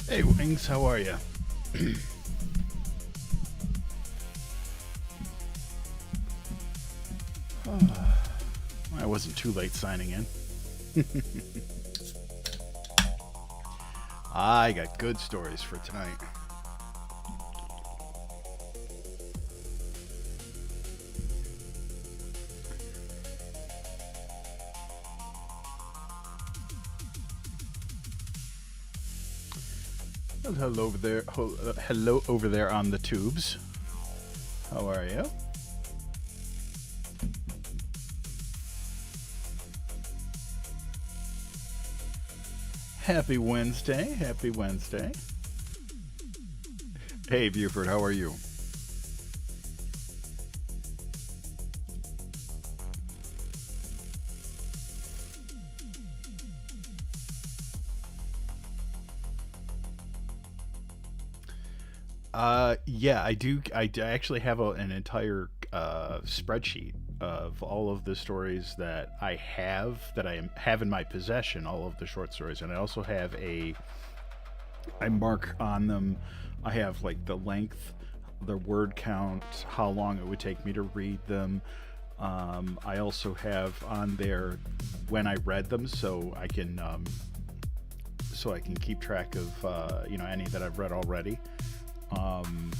Hey Wings, how are you? I wasn't too late signing in. I got good stories for tonight. Well, hello over there. Hello over there on the tubes. How are you? Happy Wednesday. Happy Wednesday. Hey Buford, how are you? Yeah, I do. Actually have an entire spreadsheet of all of the stories that have in my possession. All of the short stories, and I also have I mark on them. I have like the length, the word count, how long it would take me to read them. I also have on there when I read them, so I can keep track of any that I've read already. Um,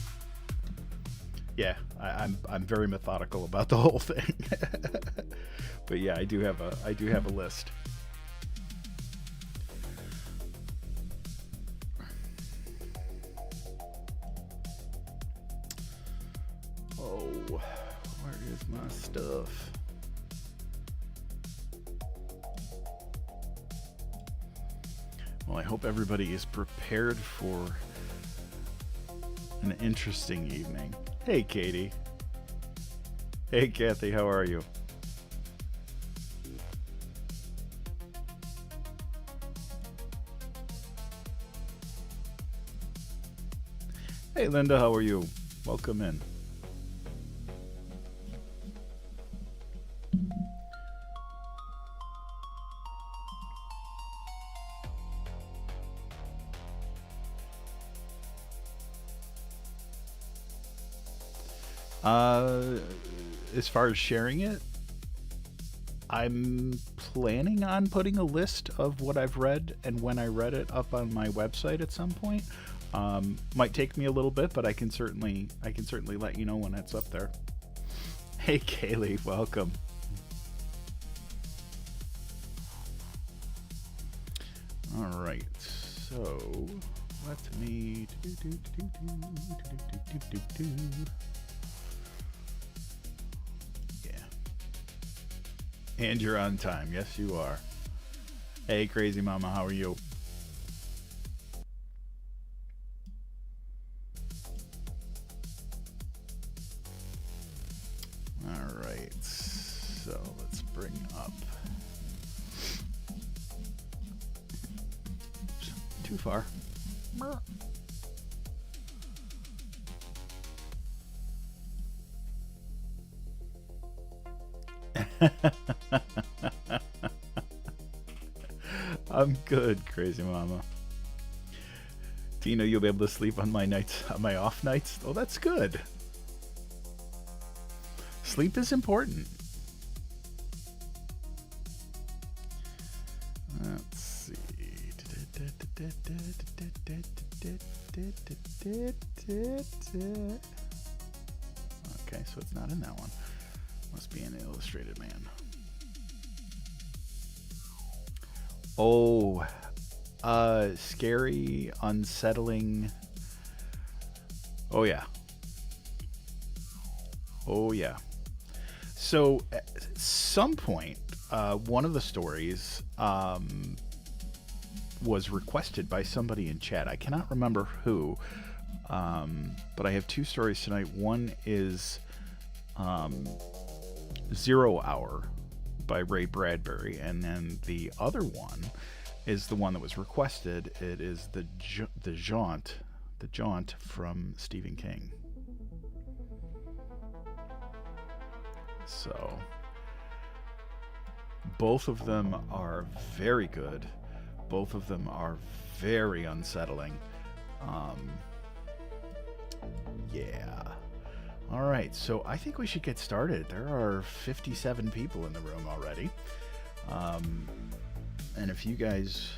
I'm very methodical about the whole thing. But yeah, I do have a list. Oh, where is my stuff? Well, I hope everybody is prepared for an interesting evening. Hey, Katie. Hey, Kathy, how are you? Hey, Linda, how are you? Welcome in. Uh, as far as sharing it, I'm planning on putting a list of what I've read and when I read it up on my website at some point. Might take me a little bit, but I can certainly let you know when it's up there. Hey, Kaylee, welcome. All right, so let me yeah, and you're on time. Yes, you are. Hey, crazy mama, how are you? All right, so let's bring up. Oops, too far. I'm good, crazy mama. Tina, you'll be able to sleep on my off nights. Oh, that's good. Sleep is important. Let's see. Okay, so it's not in that one. Must be an Illustrated Man. Oh, scary, unsettling. Oh yeah. Oh yeah. So at some point, one of the stories was requested by somebody in chat. I cannot remember who, but I have two stories tonight. One is um, Zero Hour by Ray Bradbury, and then the other one is the one that was requested. It is the Jaunt from Stephen King. So both of them are very good. Both of them are very unsettling. Um, yeah. All right, so I think we should get started. There are 57 people in the room already. Um, and if you guys,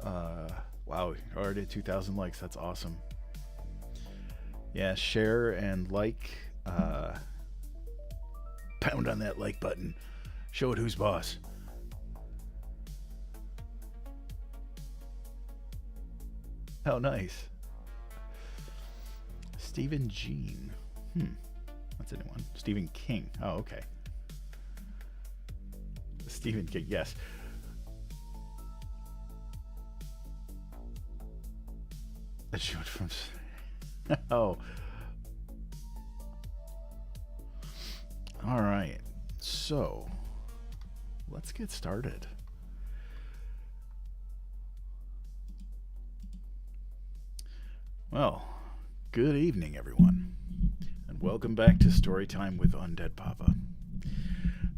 wow, already at 2,000 likes. That's awesome. Yeah, share and like. Pound on that like button. Show it who's boss. How nice. Stephen Jean. That's a new one. Stephen King. Oh, okay. Stephen King, yes. A shoot from. Oh. All right. So, let's get started. Well, good evening, everyone, and welcome back to Storytime with UndeadPapa.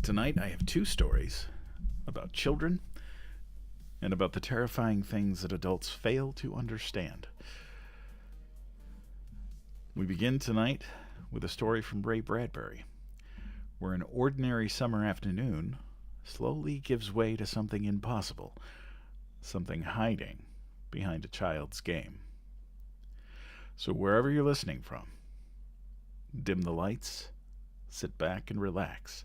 Tonight I have two stories about children and about the terrifying things that adults fail to understand. We begin tonight with a story from Ray Bradbury, where an ordinary summer afternoon slowly gives way to something impossible, something hiding behind a child's game. So wherever you're listening from, dim the lights, sit back and relax,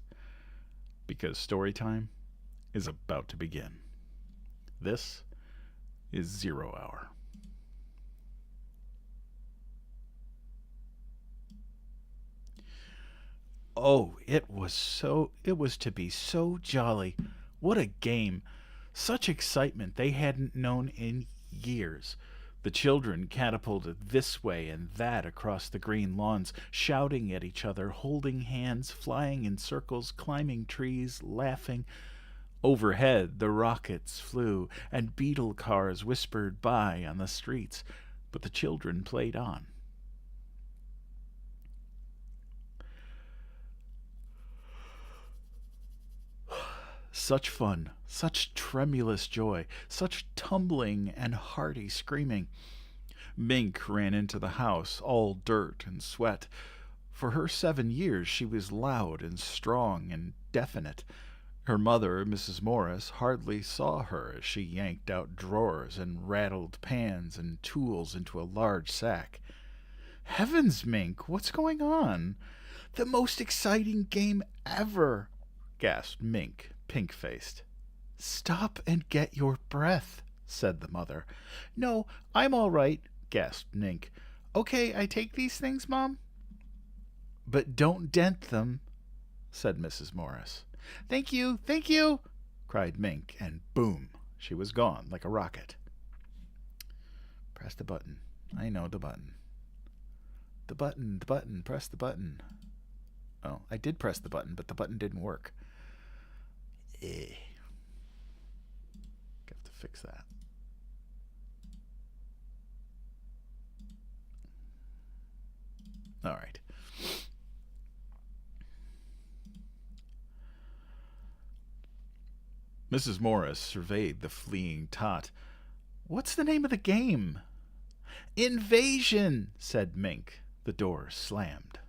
because story time is about to begin. This is 0 Hour. Oh, it was to be so jolly. What a game. Such excitement they hadn't known in years. The children catapulted this way and that across the green lawns, shouting at each other, holding hands, flying in circles, climbing trees, laughing. Overhead, the rockets flew, and beetle cars whispered by on the streets, but the children played on. Such fun, such tremulous joy, such tumbling and hearty screaming. Mink ran into the house, all dirt and sweat. For her 7 years she was loud and strong and definite. Her mother, Mrs. Morris, hardly saw her as she yanked out drawers and rattled pans and tools into a large sack. "Heavens, Mink, what's going on?" "The most exciting game ever," gasped Mink, pink-faced. "Stop and get your breath," said the mother. "No, I'm all right," gasped Mink. "Okay, I take these things, Mom?" "But don't dent them," said Mrs. Morris. Thank you, cried Mink, and boom, she was gone like a rocket. Press the button. I know the button. The button, press the button. Oh, I did press the button, but the button didn't work. Have to fix that. All right. Mrs. Morris surveyed the fleeing tot. "What's the name of the game?" "Invasion," said Mink. The door slammed.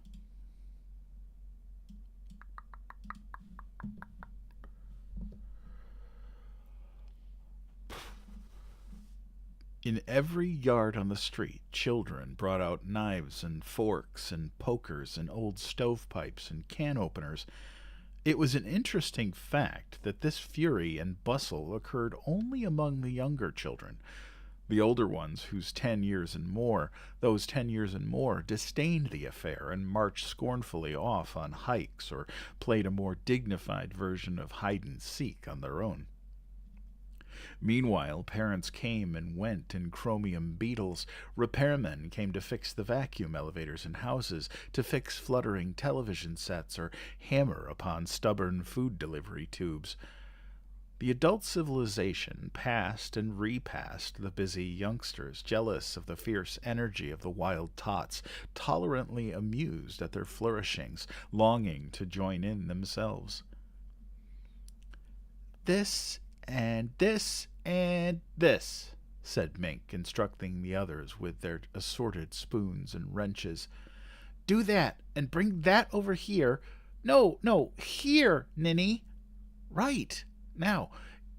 In every yard on the street, children brought out knives and forks and pokers and old stovepipes and can openers. It was an interesting fact that this fury and bustle occurred only among the younger children. The older ones, those 10 years and more, disdained the affair and marched scornfully off on hikes or played a more dignified version of hide-and-seek on their own. Meanwhile, parents came and went in chromium beetles. Repairmen came to fix the vacuum elevators in houses, to fix fluttering television sets, or hammer upon stubborn food delivery tubes. The adult civilization passed and repassed the busy youngsters, jealous of the fierce energy of the wild tots, tolerantly amused at their flourishings, longing to join in themselves. "This and this and this," said Mink, instructing the others with their assorted spoons and wrenches. Do that, and bring that over here. No, no, here, Ninny. Right. Now,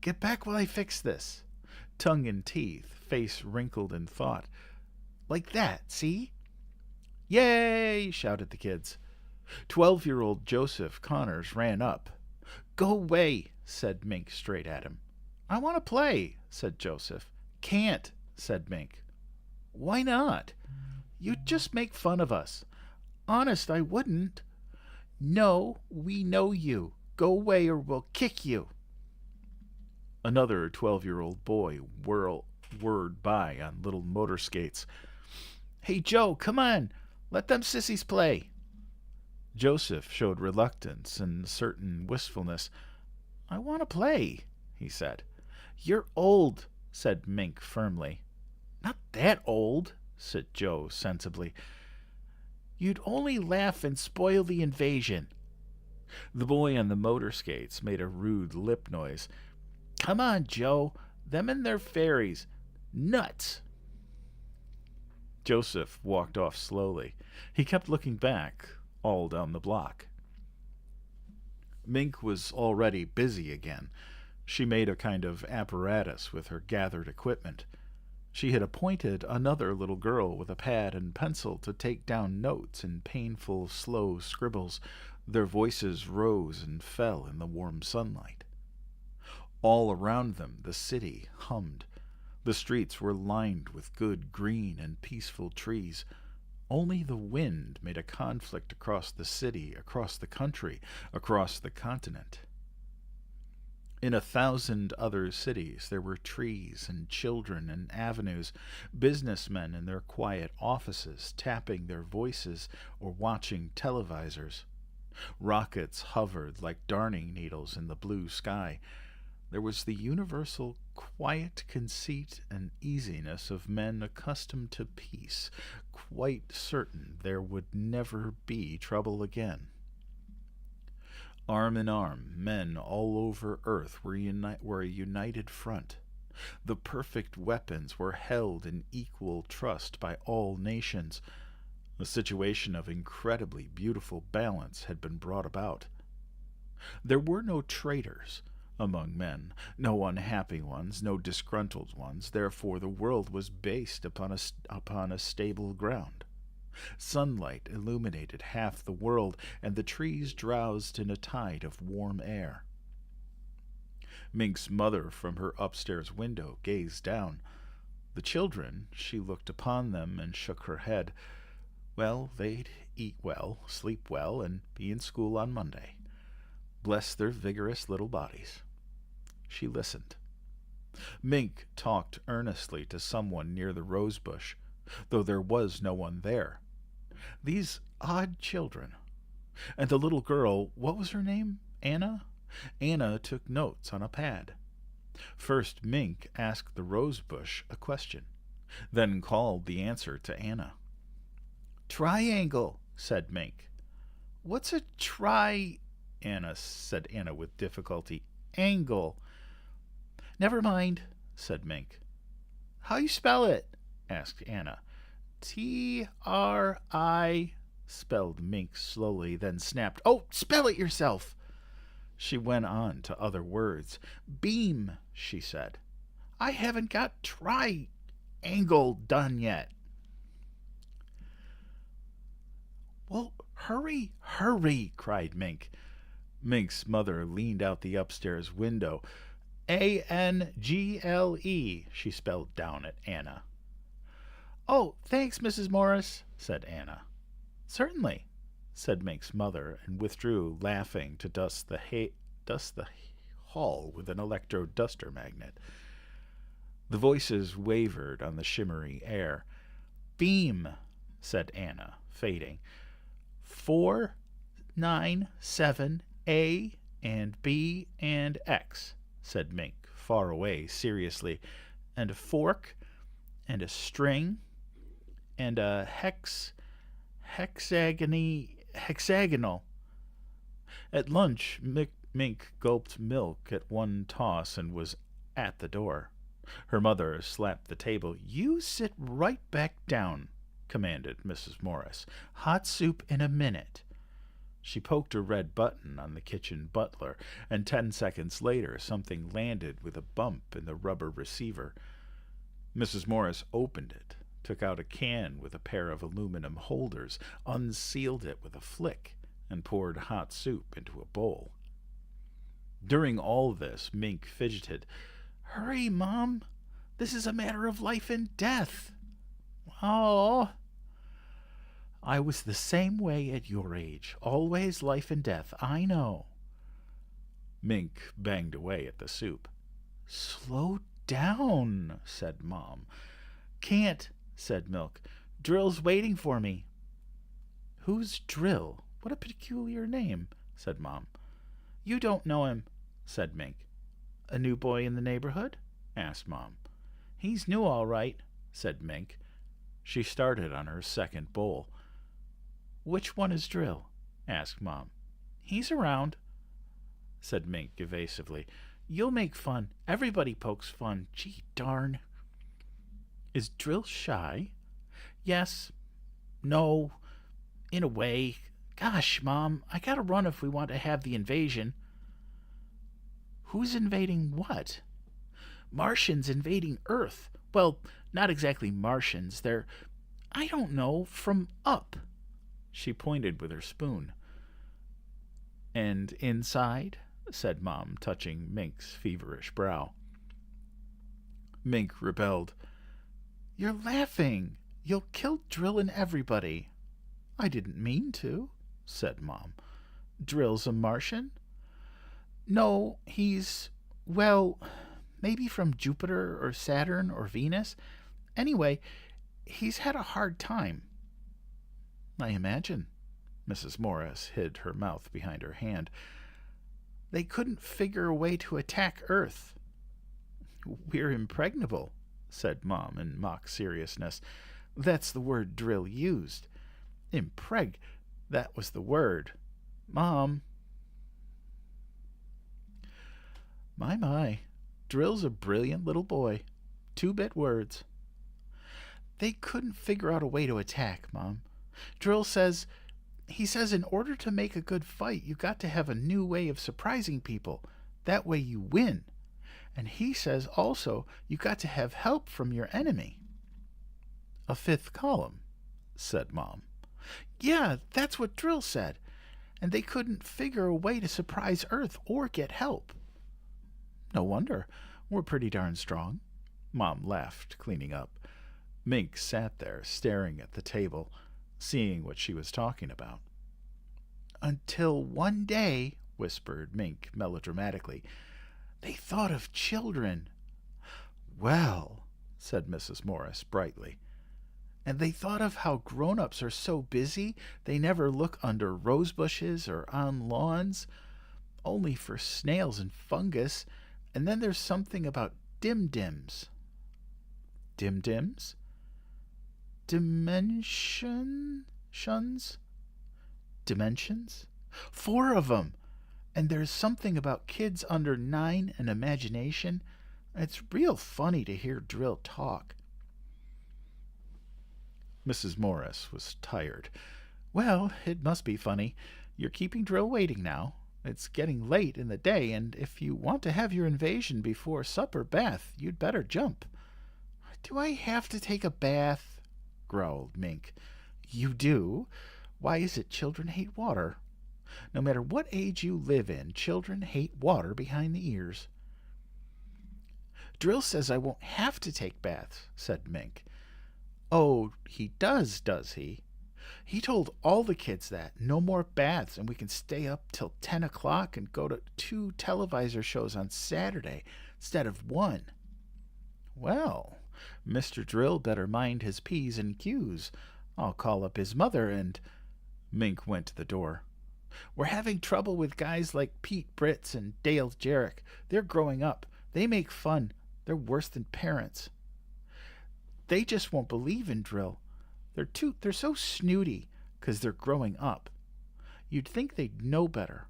get back while I fix this. Tongue in teeth, face wrinkled in thought. Like that, see? Yay! Shouted the kids. 12-year-old Joseph Connors ran up. Go away, said Mink straight at him. I want to play, said Joseph. Can't, said Mink. Why not? You'd just make fun of us. Honest, I wouldn't. No, we know you. Go away or we'll kick you. Another 12-year-old boy whirred by on little motor skates. Hey, Joe, come on. Let them sissies play. Joseph showed reluctance and certain wistfulness. I want to play, he said. You're old, said Mink firmly. Not that old, said Joe sensibly. You'd only laugh and spoil the invasion. The boy on the motor skates made a rude lip noise. Come on, Joe. Them and their fairies. Nuts. Joseph walked off slowly. He kept looking back, all down the block. Mink was already busy again. She made a kind of apparatus with her gathered equipment. She had appointed another little girl with a pad and pencil to take down notes in painful, slow scribbles. Their voices rose and fell in the warm sunlight. All around them the city hummed. The streets were lined with good green and peaceful trees. Only the wind made a conflict across the city, across the country, across the continent. In 1,000 other cities there were trees and children and avenues, businessmen in their quiet offices tapping their voices or watching televisors. Rockets hovered like darning needles in the blue sky. There was the universal quiet conceit and easiness of men accustomed to peace, quite certain there would never be trouble again. Arm in arm, men all over Earth were a united front. The perfect weapons were held in equal trust by all nations. A situation of incredibly beautiful balance had been brought about. There were no traitors among men, no unhappy ones, no disgruntled ones. Therefore the world was based upon a stable ground. Sunlight illuminated half the world, and the trees drowsed in a tide of warm air. Mink's mother from her upstairs window gazed down. The children, she looked upon them and shook her head. Well, they'd eat well, sleep well, and be in school on Monday. Bless their vigorous little bodies. She listened. Mink talked earnestly to someone near the rose bush, though there was no one there. These odd children. And the little girl, what was her name? Anna? Anna took notes on a pad. First Mink asked the rose bush a question, then called the answer to Anna. Triangle, said Mink. What's a Anna said Anna with difficulty. Angle. Never mind, said Mink. How you spell it? Asked Anna. T-R-I, spelled Mink slowly, then snapped. Oh, spell it yourself. She went on to other words. Beam, she said. I haven't got triangle done yet. Well, hurry, hurry, cried Mink. Mink's mother leaned out the upstairs window. A-N-G-L-E, she spelled down at Anna. Oh, thanks, Mrs. Morris, said Anna. Certainly, said Mink's mother, and withdrew, laughing, to dust the hall with an electro-duster magnet. The voices wavered on the shimmery air. Beam, said Anna, fading. 4, 9, 7, A, and B, and X, said Mink, far away, seriously, and a fork, and a string, and a hexagonal. At lunch, Mink gulped milk at one toss and was at the door. Her mother slapped the table. "You sit right back down," commanded Mrs. Morris. "Hot soup in a minute." She poked a red button on the kitchen butler, and 10 seconds later something landed with a bump in the rubber receiver. Mrs. Morris opened it, took out a can with a pair of aluminum holders, unsealed it with a flick, and poured hot soup into a bowl. During all this, Mink fidgeted. "Hurry, Mom! This is a matter of life and death!" "Oh, I was the same way at your age. Always life and death, I know." Mink banged away at the soup. "Slow down," said Mom. "Can't," said Milk. "Drill's waiting for me." "Who's Drill? What a peculiar name," said Mom. "You don't know him," said Mink. "A new boy in the neighborhood?" asked Mom. "He's new, all right," said Mink. She started on her second bowl. "Which one is Drill?" asked Mom. "He's around," said Mink evasively. "You'll make fun. Everybody pokes fun. Gee darn." "Is Drill shy?" "Yes. No. In a way. Gosh, Mom, I gotta run if we want to have the invasion." "Who's invading what?" "Martians invading Earth. Well, not exactly Martians. They're, I don't know, from up." She pointed with her spoon. "And inside?" said Mom, touching Mink's feverish brow. Mink rebelled. "You're laughing. You'll kill Drill and everybody." "I didn't mean to," said Mom. "Drill's a Martian?" "No, he's, well, maybe from Jupiter or Saturn or Venus. Anyway, he's had a hard time." "I imagine." Mrs. Morris hid her mouth behind her hand. "They couldn't figure a way to attack Earth." "We're impregnable," said Mom in mock seriousness. "That's the word Drill used. That was the word. Mom." My, Drill's a brilliant little boy. 2-bit words." "They couldn't figure out a way to attack, Mom. Drill says, in order to make a good fight, you got to have a new way of surprising people. That way you win. And he says also you got to have help from your enemy." "A fifth column," said Mom. "Yeah, that's what Drill said. And they couldn't figure a way to surprise Earth or get help." "No wonder. We're pretty darn strong." Mom laughed, cleaning up. Mink sat there, staring at the table, seeing what she was talking about. "Until one day," whispered Mink melodramatically, "they thought of children." "Well," said Mrs. Morris brightly. "And they thought of how grown-ups are so busy they never look under rose bushes or on lawns, only for snails and fungus. And then there's something about dim-dims." "Dim-dims?" "Dimensions? 4 of 'em. And there's something about kids under 9 and imagination. It's real funny to hear Drill talk." Mrs. Morris was tired. "Well, it must be funny. You're keeping Drill waiting now. It's getting late in the day, and if you want to have your invasion before supper bath, you'd better jump." "Do I have to take a bath?" growled Mink. "You do? Why is it children hate water? No matter what age you live in, children hate water behind the ears." "Drill says I won't have to take baths," said Mink. "Oh, he does he? He told all the kids that. No more baths, and we can stay up till 10 o'clock and go to 2 televisor shows on Saturday instead of 1. "Well, Mr. Drill better mind his P's and Q's. I'll call up his mother and—" Mink went to the door. "We're having trouble with guys like Pete Britz and Dale Jarrick. They're growing up. They make fun. They're worse than parents. They just won't believe in Drill. They're so snooty 'cause they're growing up. You'd think they'd know better.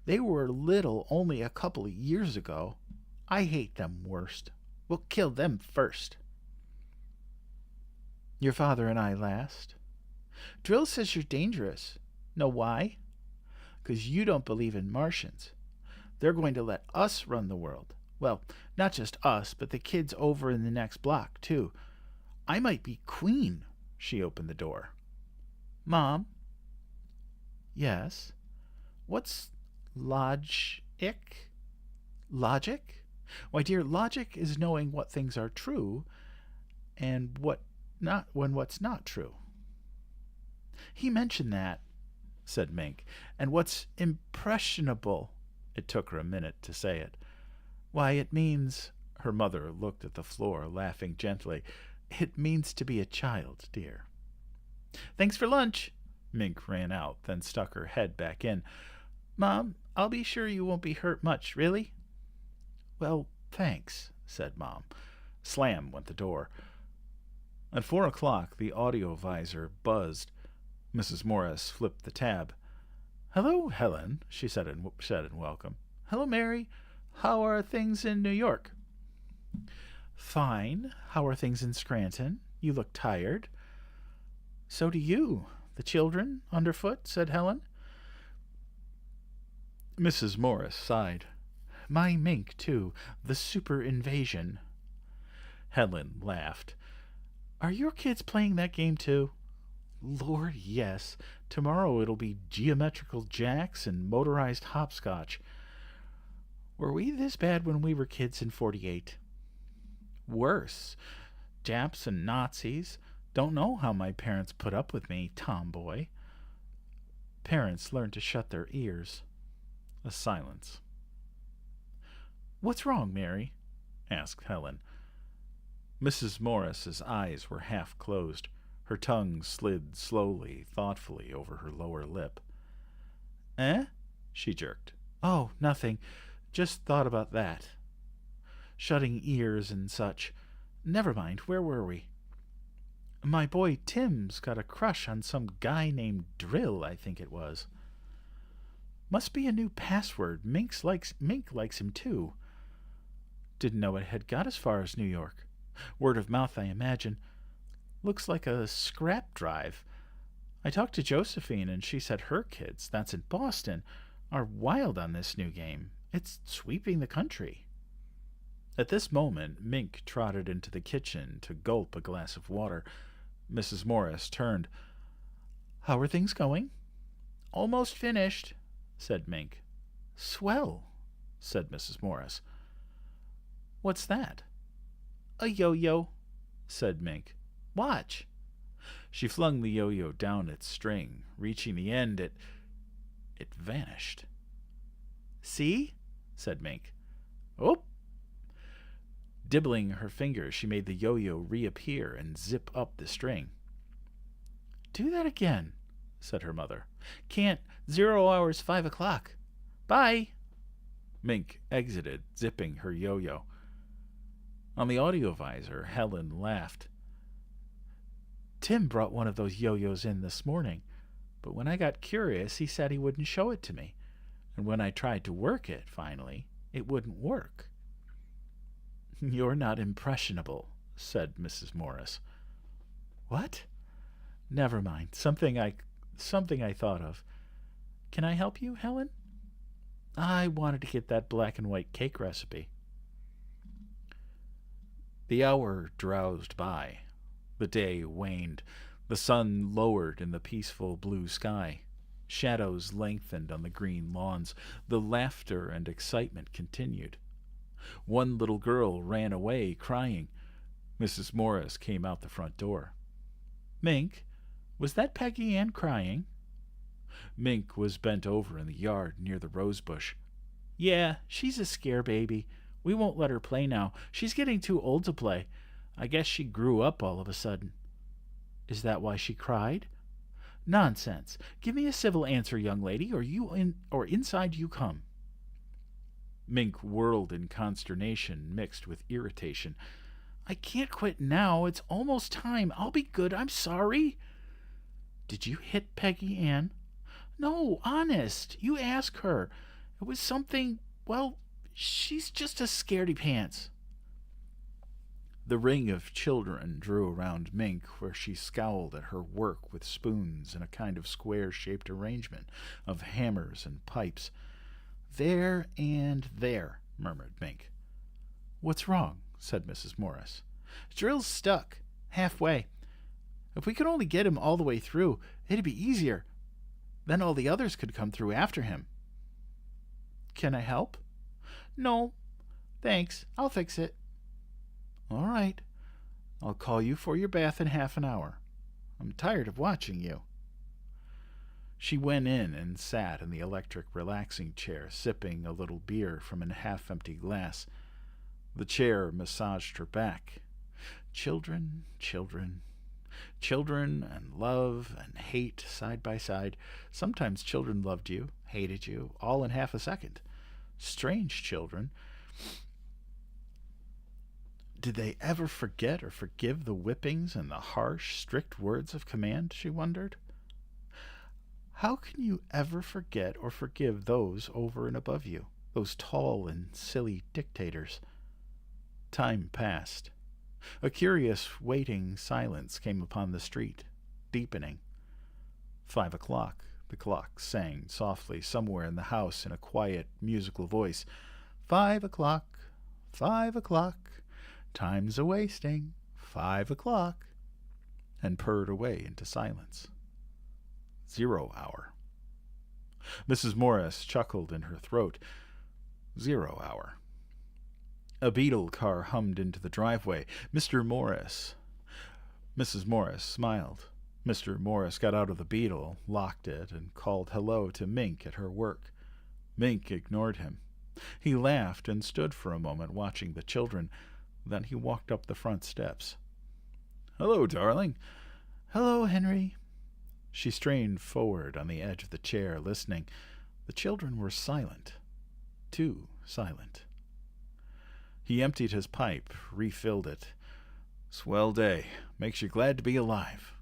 They were little only a couple of years ago. I hate them worst." We'll kill them first. Your father and I last. Drill says you're dangerous. Know why? 'Cause you don't believe in Martians. They're going to let us run the world. Well, not just us, but the kids over in the next block, too. I might be queen. She opened the door. Mom? Yes? What's logic? Logic? Why, dear, logic is knowing what things are true and what's not true. He mentioned that, said Mink, and what's impressionable. It took her a minute to say it. Why, it means, her mother looked at the floor, laughing gently, it means to be a child, dear. Thanks for lunch. Mink ran out, then stuck her head back in. Mom, I'll be sure you won't be hurt much, really? Well, thanks, said Mom. Slam went the door. At 4 o'clock, the audio visor buzzed. Mrs. Morris flipped the tab. Hello, Helen, she said in welcome. Hello, Mary. How are things in New York? Fine. How are things in Scranton? You look tired. So do you. The children underfoot, said Helen. Mrs. Morris sighed. My Mink, too. The super invasion. Helen laughed. Are your kids playing that game, too? Lord, yes. Tomorrow it'll be geometrical jacks and motorized hopscotch. Were we this bad when we were kids in 48? Worse. Japs and Nazis. Don't know how my parents put up with me, tomboy. Parents learn to shut their ears. A silence. What's wrong, Mary? Asked Helen. Mrs. Morris's eyes were half closed. Her tongue slid slowly, thoughtfully over her lower lip. Eh? She jerked. Oh, nothing. Just thought about that. Shutting ears and such. Never mind, where were we? My boy Tim's got a crush on some guy named Drill, I think it was. Must be a new password. Mink likes him, too. Didn't know it had got as far as New York. Word of mouth, I imagine. Looks like a scrap drive. I talked to Josephine, and she said her kids, that's in Boston, are wild on this new game. It's sweeping the country. At this moment, Mink trotted into the kitchen to gulp a glass of water. Mrs. Morris turned. How are things going? Almost finished, said Mink. Swell, said Mrs. Morris. What's that? A yo-yo, said Mink. Watch. She flung the yo-yo down its string. Reaching the end, it vanished. See? Said Mink. Oh! Dibbling her fingers, she made the yo-yo reappear and zip up the string. Do that again, said her mother. Can't. 0 hours 5 o'clock. Bye. Mink exited, zipping her yo-yo. On the audio visor, Helen laughed. Tim brought one of those yo-yos in this morning, but when I got curious, he said he wouldn't show it to me. And when I tried to work it, finally, it wouldn't work. You're not impressionable, said Mrs. Morris. What? Never mind. Something I thought of. Can I help you, Helen? I wanted to get that black and white cake recipe. The hour drowsed by. The day waned. The sun lowered in the peaceful blue sky. Shadows lengthened on the green lawns. The laughter and excitement continued. One little girl ran away, crying. Mrs. Morris came out the front door. Mink, was that Peggy Ann crying? Mink was bent over in the yard near the rose bush. Yeah, she's a scare baby. We won't let her play now. She's getting too old to play. I guess she grew up all of a sudden. Is that why she cried? Nonsense. Give me a civil answer, young lady, or inside you come. Mink whirled in consternation mixed with irritation. I can't quit now. It's almost time. I'll be good. I'm sorry. Did you hit Peggy Ann? No, honest. You ask her. It was something, well, she's just a scaredy pants. The ring of children drew around Mink, where she scowled at her work with spoons in a kind of square-shaped arrangement of hammers and pipes. "There and there," murmured Mink. "What's wrong?" said Mrs. Morris. "Drill's stuck. Halfway. If we could only get him all the way through, it'd be easier. Then all the others could come through after him." "Can I help?" "No. Thanks. I'll fix it." "All right. I'll call you for your bath in half an hour. I'm tired of watching you." She went in and sat in the electric relaxing chair, sipping a little beer from a half-empty glass. The chair massaged her back. Children, children. Children and love and hate side by side. Sometimes children loved you, hated you, all in half a second. Strange children. Did they ever forget or forgive the whippings and the harsh, strict words of command, she wondered? How can you ever forget or forgive those over and above you, those tall and silly dictators? Time passed. A curious, waiting silence came upon the street, deepening. 5 o'clock. The clock sang softly somewhere in the house in a quiet, musical voice. 5 o'clock, 5 o'clock, time's a-wasting, 5 o'clock, and purred away into silence. 0 hour. Mrs. Morris chuckled in her throat. 0 hour. A beetle car hummed into the driveway. Mrs. Morris smiled. Mr. Morris got out of the beetle, locked it, and called hello to Mink at her work. Mink ignored him. He laughed and stood for a moment watching the children. Then he walked up the front steps. "Hello, darling." "Hello, Henry." She strained forward on the edge of the chair, listening. The children were silent. Too silent. He emptied his pipe, refilled it. "Swell day. Makes you glad to be alive."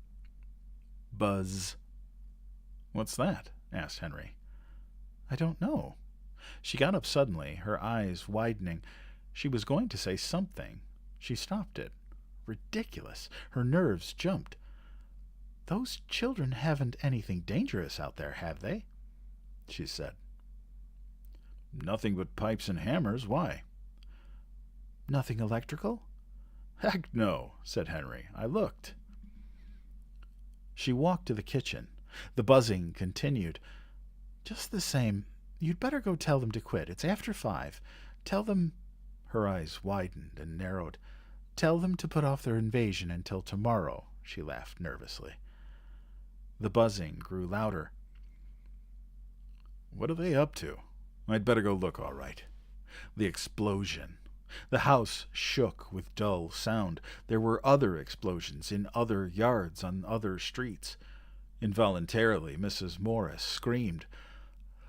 Buzz. "What's that?" asked Henry. "I don't know." She got up suddenly, her eyes widening. She was going to say something. She stopped it. Ridiculous. Her nerves jumped. "Those children haven't anything dangerous out there, have they?" she said. "Nothing but pipes and hammers. Why?" "Nothing electrical?" "Heck no," said Henry. "I looked." She walked to the kitchen. The buzzing continued. "Just the same, you'd better go tell them to quit. It's after 5. Tell them—" Her eyes widened and narrowed. "Tell them to put off their invasion until tomorrow," she laughed nervously. The buzzing grew louder. "What are they up to? I'd better go look, all right." The explosion. The house shook with dull sound. There were other explosions in other yards on other streets. Involuntarily, Mrs. Morris screamed.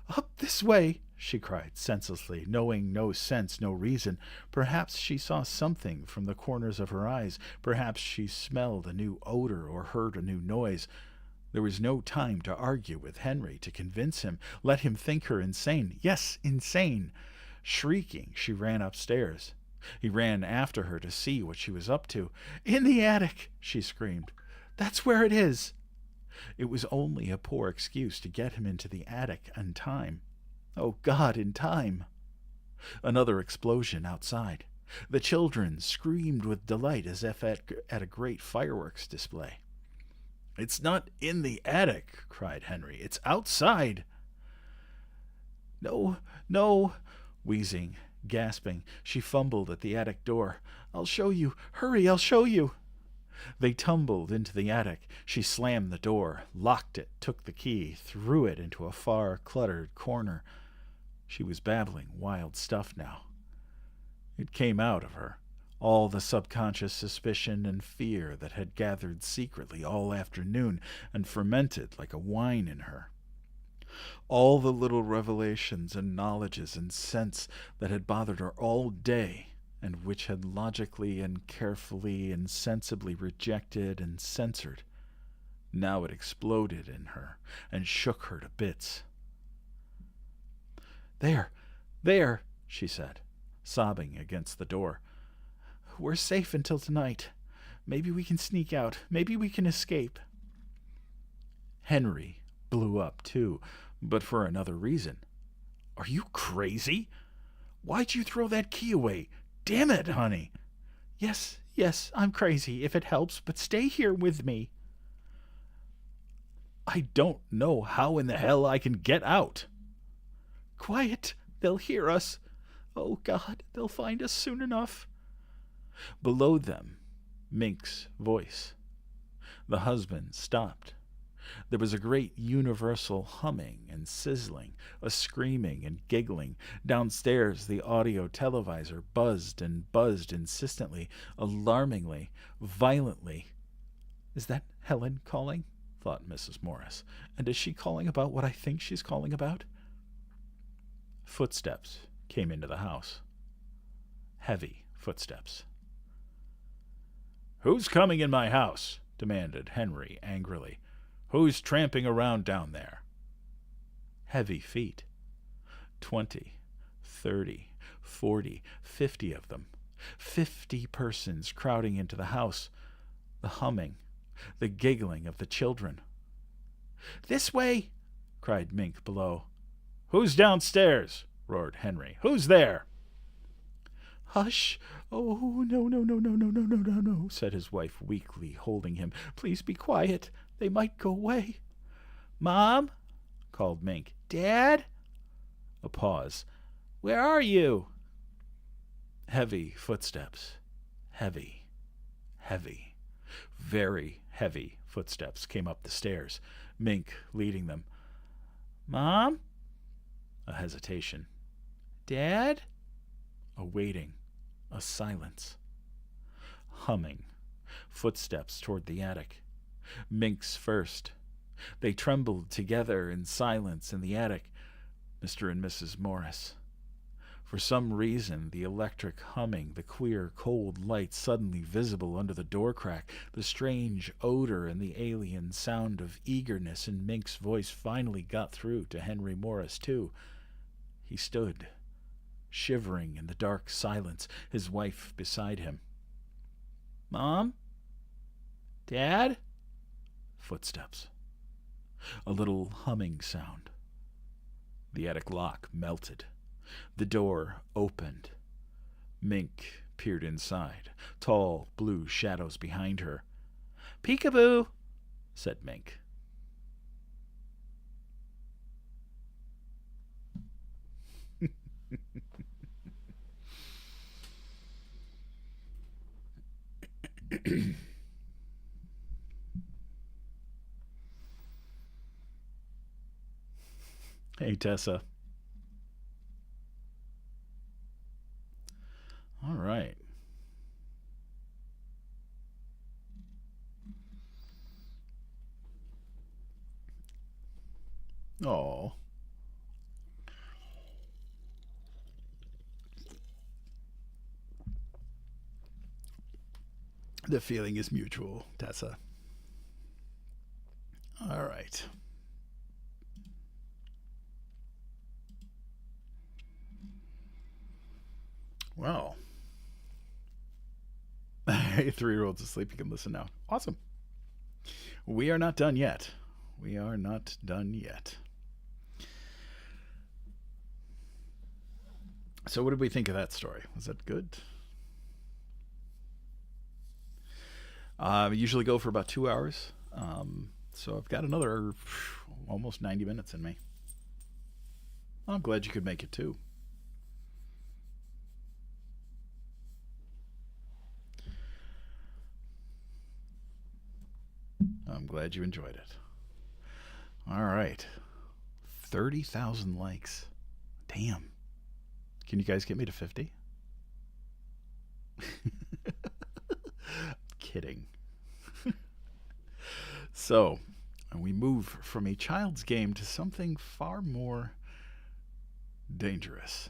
"Up this way!" she cried senselessly, knowing no sense, no reason. Perhaps she saw something from the corners of her eyes. Perhaps she smelled a new odor or heard a new noise. There was no time to argue with Henry, to convince him, let him think her insane. Yes, insane. Shrieking, she ran upstairs. He ran after her to see what she was up to. "In the attic!" she screamed. "That's where it is!" It was only a poor excuse to get him into the attic in time. Oh, God, in time! Another explosion outside. The children screamed with delight as if at a great fireworks display. "It's not in the attic," cried Henry. "It's outside." "No, no," wheezing, gasping, she fumbled at the attic door. "I'll show you. Hurry, I'll show you." They tumbled into the attic. She slammed the door, locked it, took the key, threw it into a far, cluttered corner. She was babbling wild stuff now. It came out of her, all the subconscious suspicion and fear that had gathered secretly all afternoon and fermented like a wine in her. All the little revelations and knowledges and sense that had bothered her all day, and which had logically and carefully and sensibly rejected and censored. Now it exploded in her and shook her to bits. "There, there," she said, sobbing against the door. we're safe until tonight. Maybe we can sneak out. Maybe we can escape. Henry blew up, too, but for another reason. Are you crazy? Why'd you throw that key away? Damn it, honey. Yes, I'm crazy, if it helps, but stay here with me. I don't know how in the hell I can get out. Quiet, they'll hear us. Oh, God, they'll find us soon enough. Below them, Mink's voice. The husband stopped. There was a great universal humming and sizzling, a screaming and giggling. Downstairs, the audio televisor buzzed and buzzed insistently, alarmingly, violently. Is that Helen calling? Thought Mrs. Morris. And is she calling about what I think she's calling about? Footsteps came into the house. Heavy footsteps. Who's coming in my house? Demanded Henry angrily. Who's tramping around down there? Heavy feet. 20, 30, 40, 50 of them. 50 persons crowding into the house. The humming, the giggling of the children. This way! Cried Mink below. Who's downstairs? Roared Henry. Who's there? Hush! Oh, no, said his wife weakly, holding him. Please be quiet. They might go away. Mom? Called Mink. Dad? A pause. Where are you? Heavy footsteps. Heavy, very heavy footsteps came up the stairs, Mink leading them. Mom? A hesitation. Dad? A waiting, a silence. Humming, footsteps toward the attic. Mink's first. They trembled together in silence in the attic, Mr. and Mrs. Morris. For some reason, the electric humming, the queer, cold light suddenly visible under the door crack, the strange odor and the alien sound of eagerness in Mink's voice finally got through to Henry Morris, too. He stood, shivering in the dark silence, his wife beside him. Mom? Dad? Footsteps. A little humming sound. The attic lock melted. The door opened. Mink peered inside, tall blue shadows behind her. Peekaboo, said Mink. Hey, Tessa. All right. Oh. The feeling is mutual, Tessa. All right. Well. 3-year-old's asleep. You can listen now. Awesome. We are not done yet. We are not done yet. So what did we think of that story? Was that good? I usually go for about 2 hours. So I've got another almost 90 minutes in me. I'm glad you could make it too. I'm glad you enjoyed it. All right. 30,000 likes. Damn. Can you guys get me to 50? Kidding. So, we move from a child's game to something far more dangerous.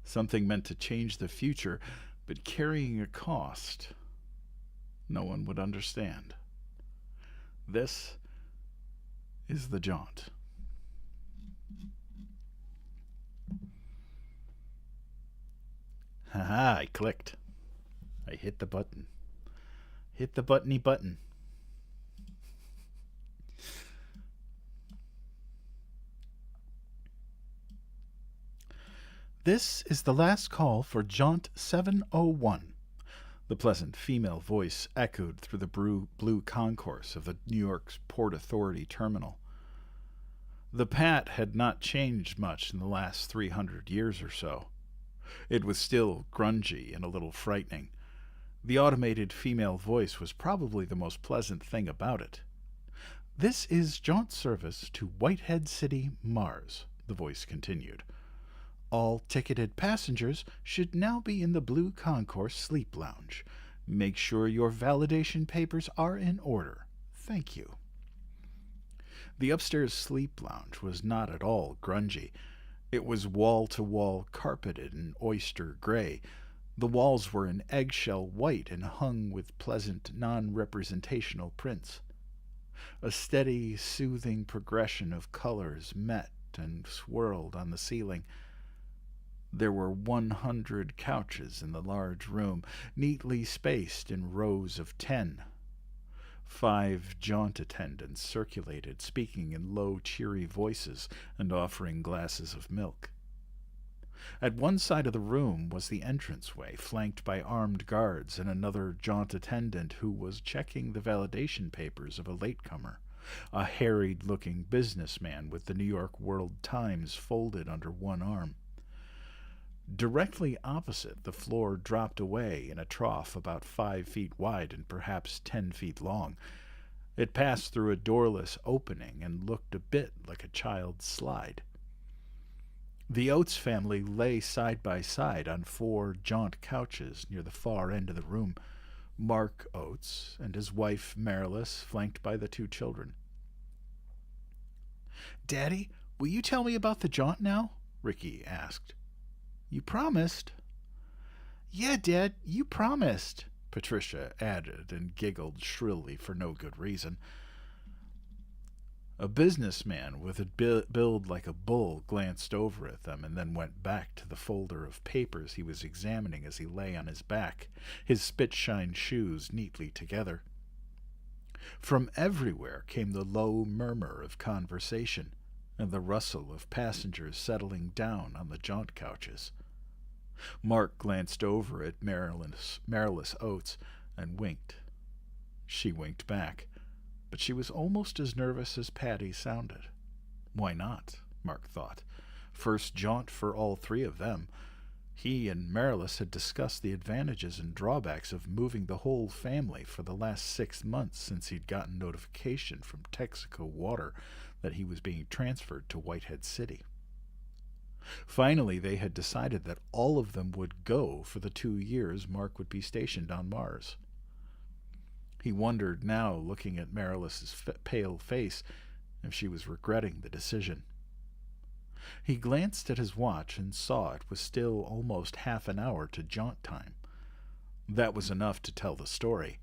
Something meant to change the future, but carrying a cost no one would understand. This is The Jaunt. Haha, I clicked. I hit the button. Hit the buttony button. This is the last call for Jaunt 701. The pleasant female voice echoed through the blue concourse of the New York's Port Authority terminal. The Pat had not changed much in the last 300 years or so. It was still grungy and a little frightening. The automated female voice was probably the most pleasant thing about it. "This is jaunt service to Whitehead City, Mars," the voice continued. "All ticketed passengers should now be in the Blue Concourse Sleep Lounge. Make sure your validation papers are in order. Thank you." The upstairs sleep lounge was not at all grungy. It was wall-to-wall carpeted in oyster gray. The walls were in eggshell white and hung with pleasant, non-representational prints. A steady, soothing progression of colors met and swirled on the ceiling. There were 100 couches in the large room, neatly spaced in rows of 10. 5 jaunt attendants circulated, speaking in low, cheery voices and offering glasses of milk. At one side of the room was the entranceway, flanked by armed guards and another jaunt attendant who was checking the validation papers of a latecomer, a harried-looking businessman with the New York World Times folded under one arm. Directly opposite, the floor dropped away in a trough about 5 feet wide and perhaps 10 feet long. It passed through a doorless opening and looked a bit like a child's slide. The Oates family lay side by side on 4 jaunt couches near the far end of the room. Mark Oates and his wife Marilys, flanked by the 2 children. "Daddy, will you tell me about the jaunt now?" Ricky asked. "You promised." "Yeah, Dad, you promised," Patricia added and giggled shrilly for no good reason. A businessman with a build like a bull glanced over at them and then went back to the folder of papers he was examining as he lay on his back, his spit-shine shoes neatly together. From everywhere came the low murmur of conversation and the rustle of passengers settling down on the jaunt couches. Mark glanced over at Marilys Oates and winked. She winked back, but she was almost as nervous as Patty sounded. Why not? Mark thought. First jaunt for all 3 of them. He and Marilys had discussed the advantages and drawbacks of moving the whole family for the last 6 months since he'd gotten notification from Texaco Water that he was being transferred to Whitehead City. Finally, they had decided that all of them would go for the 2 years Mark would be stationed on Mars. He wondered now, looking at Marilys's pale face, if she was regretting the decision. He glanced at his watch and saw it was still almost half an hour to jaunt time. That was enough to tell the story,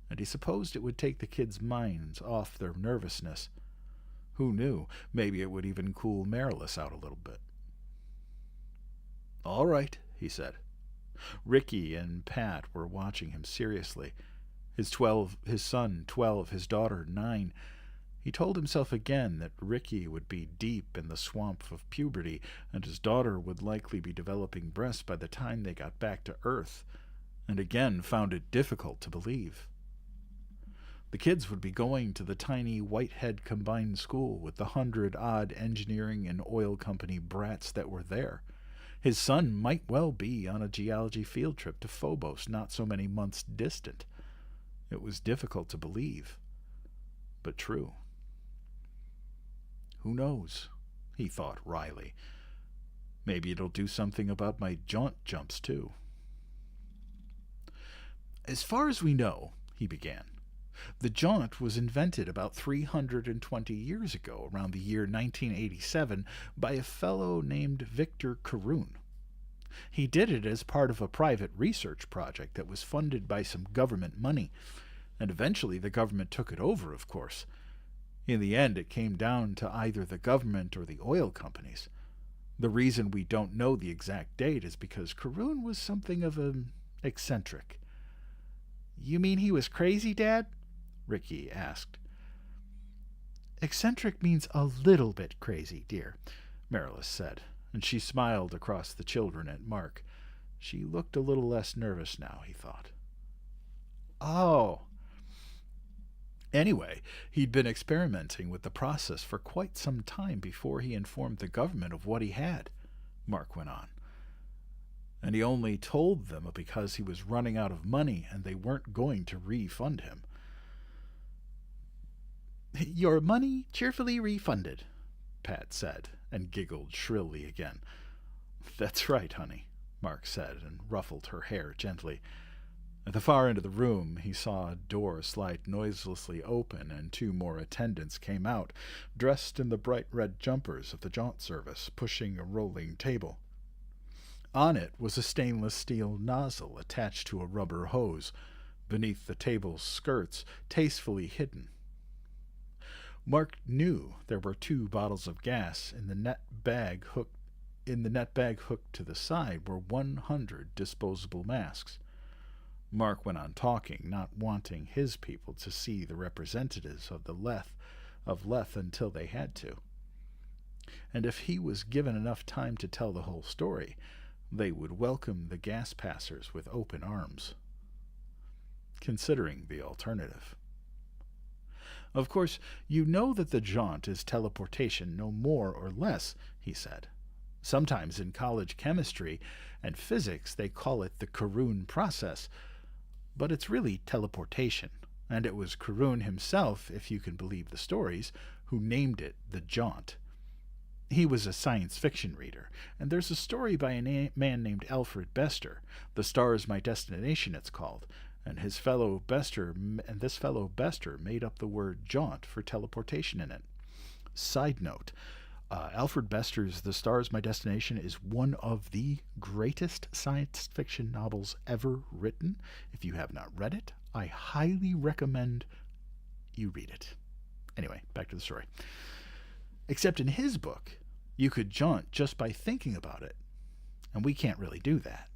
and he supposed it would take the kids' minds off their nervousness. Who knew, maybe it would even cool Marilys out a little bit. "All right," he said. Ricky and Pat were watching him seriously. His son 12, his daughter 9. He told himself again that Ricky would be deep in the swamp of puberty, and his daughter would likely be developing breasts by the time they got back to Earth, and again found it difficult to believe. The kids would be going to the tiny Whitehead combined school with the 100-odd engineering and oil company brats that were there. His son might well be on a geology field trip to Phobos not so many months distant. It was difficult to believe, but true. Who knows, he thought wryly. Maybe it'll do something about my jaunt jumps, too. "As far as we know," he began, "the jaunt was invented about 320 years ago, around the year 1987, by a fellow named Victor Caroon. He did it as part of a private research project that was funded by some government money, and eventually the government took it over, of course. In the end, it came down to either the government or the oil companies. The reason we don't know the exact date is because Caroon was something of an eccentric. You mean he was crazy, Dad? Ricky asked. Eccentric means a little bit crazy, dear, Marilys said, and she smiled across the children at Mark. She looked a little less nervous now, he thought. Oh. Anyway, he'd been experimenting with the process for quite some time before he informed the government of what he had, Mark went on. And he only told them because he was running out of money and they weren't going to refund him. Your money cheerfully refunded, Pat said, and giggled shrilly again. That's right, honey, Mark said, and ruffled her hair gently. At the far end of the room, he saw a door slide noiselessly open, and 2 more attendants came out, dressed in the bright red jumpers of the jaunt service, pushing a rolling table. On it was a stainless steel nozzle attached to a rubber hose, beneath the table's skirts, tastefully hidden. Mark knew there were 2 bottles of gas in the net bag hooked to the side were 100 disposable masks. Mark went on talking, not wanting his people to see the representatives of Leth until they had to. And if he was given enough time to tell the whole story, they would welcome the gas passers with open arms. Considering the alternative. Of course, you know that the jaunt is teleportation, no more or less, he said. Sometimes in college chemistry and physics they call it the Karun process, but it's really teleportation, and it was Karun himself, if you can believe the stories, who named it the jaunt. He was a science fiction reader, and there's a story by a man named Alfred Bester, The Star's My Destination it's called, and this fellow Bester made up the word jaunt for teleportation in it. Side note, Alfred Bester's The Star's My Destination is one of the greatest science fiction novels ever written. If you have not read it, I highly recommend you read it. Anyway, back to the story. Except in his book, you could jaunt just by thinking about it, and we can't really do that.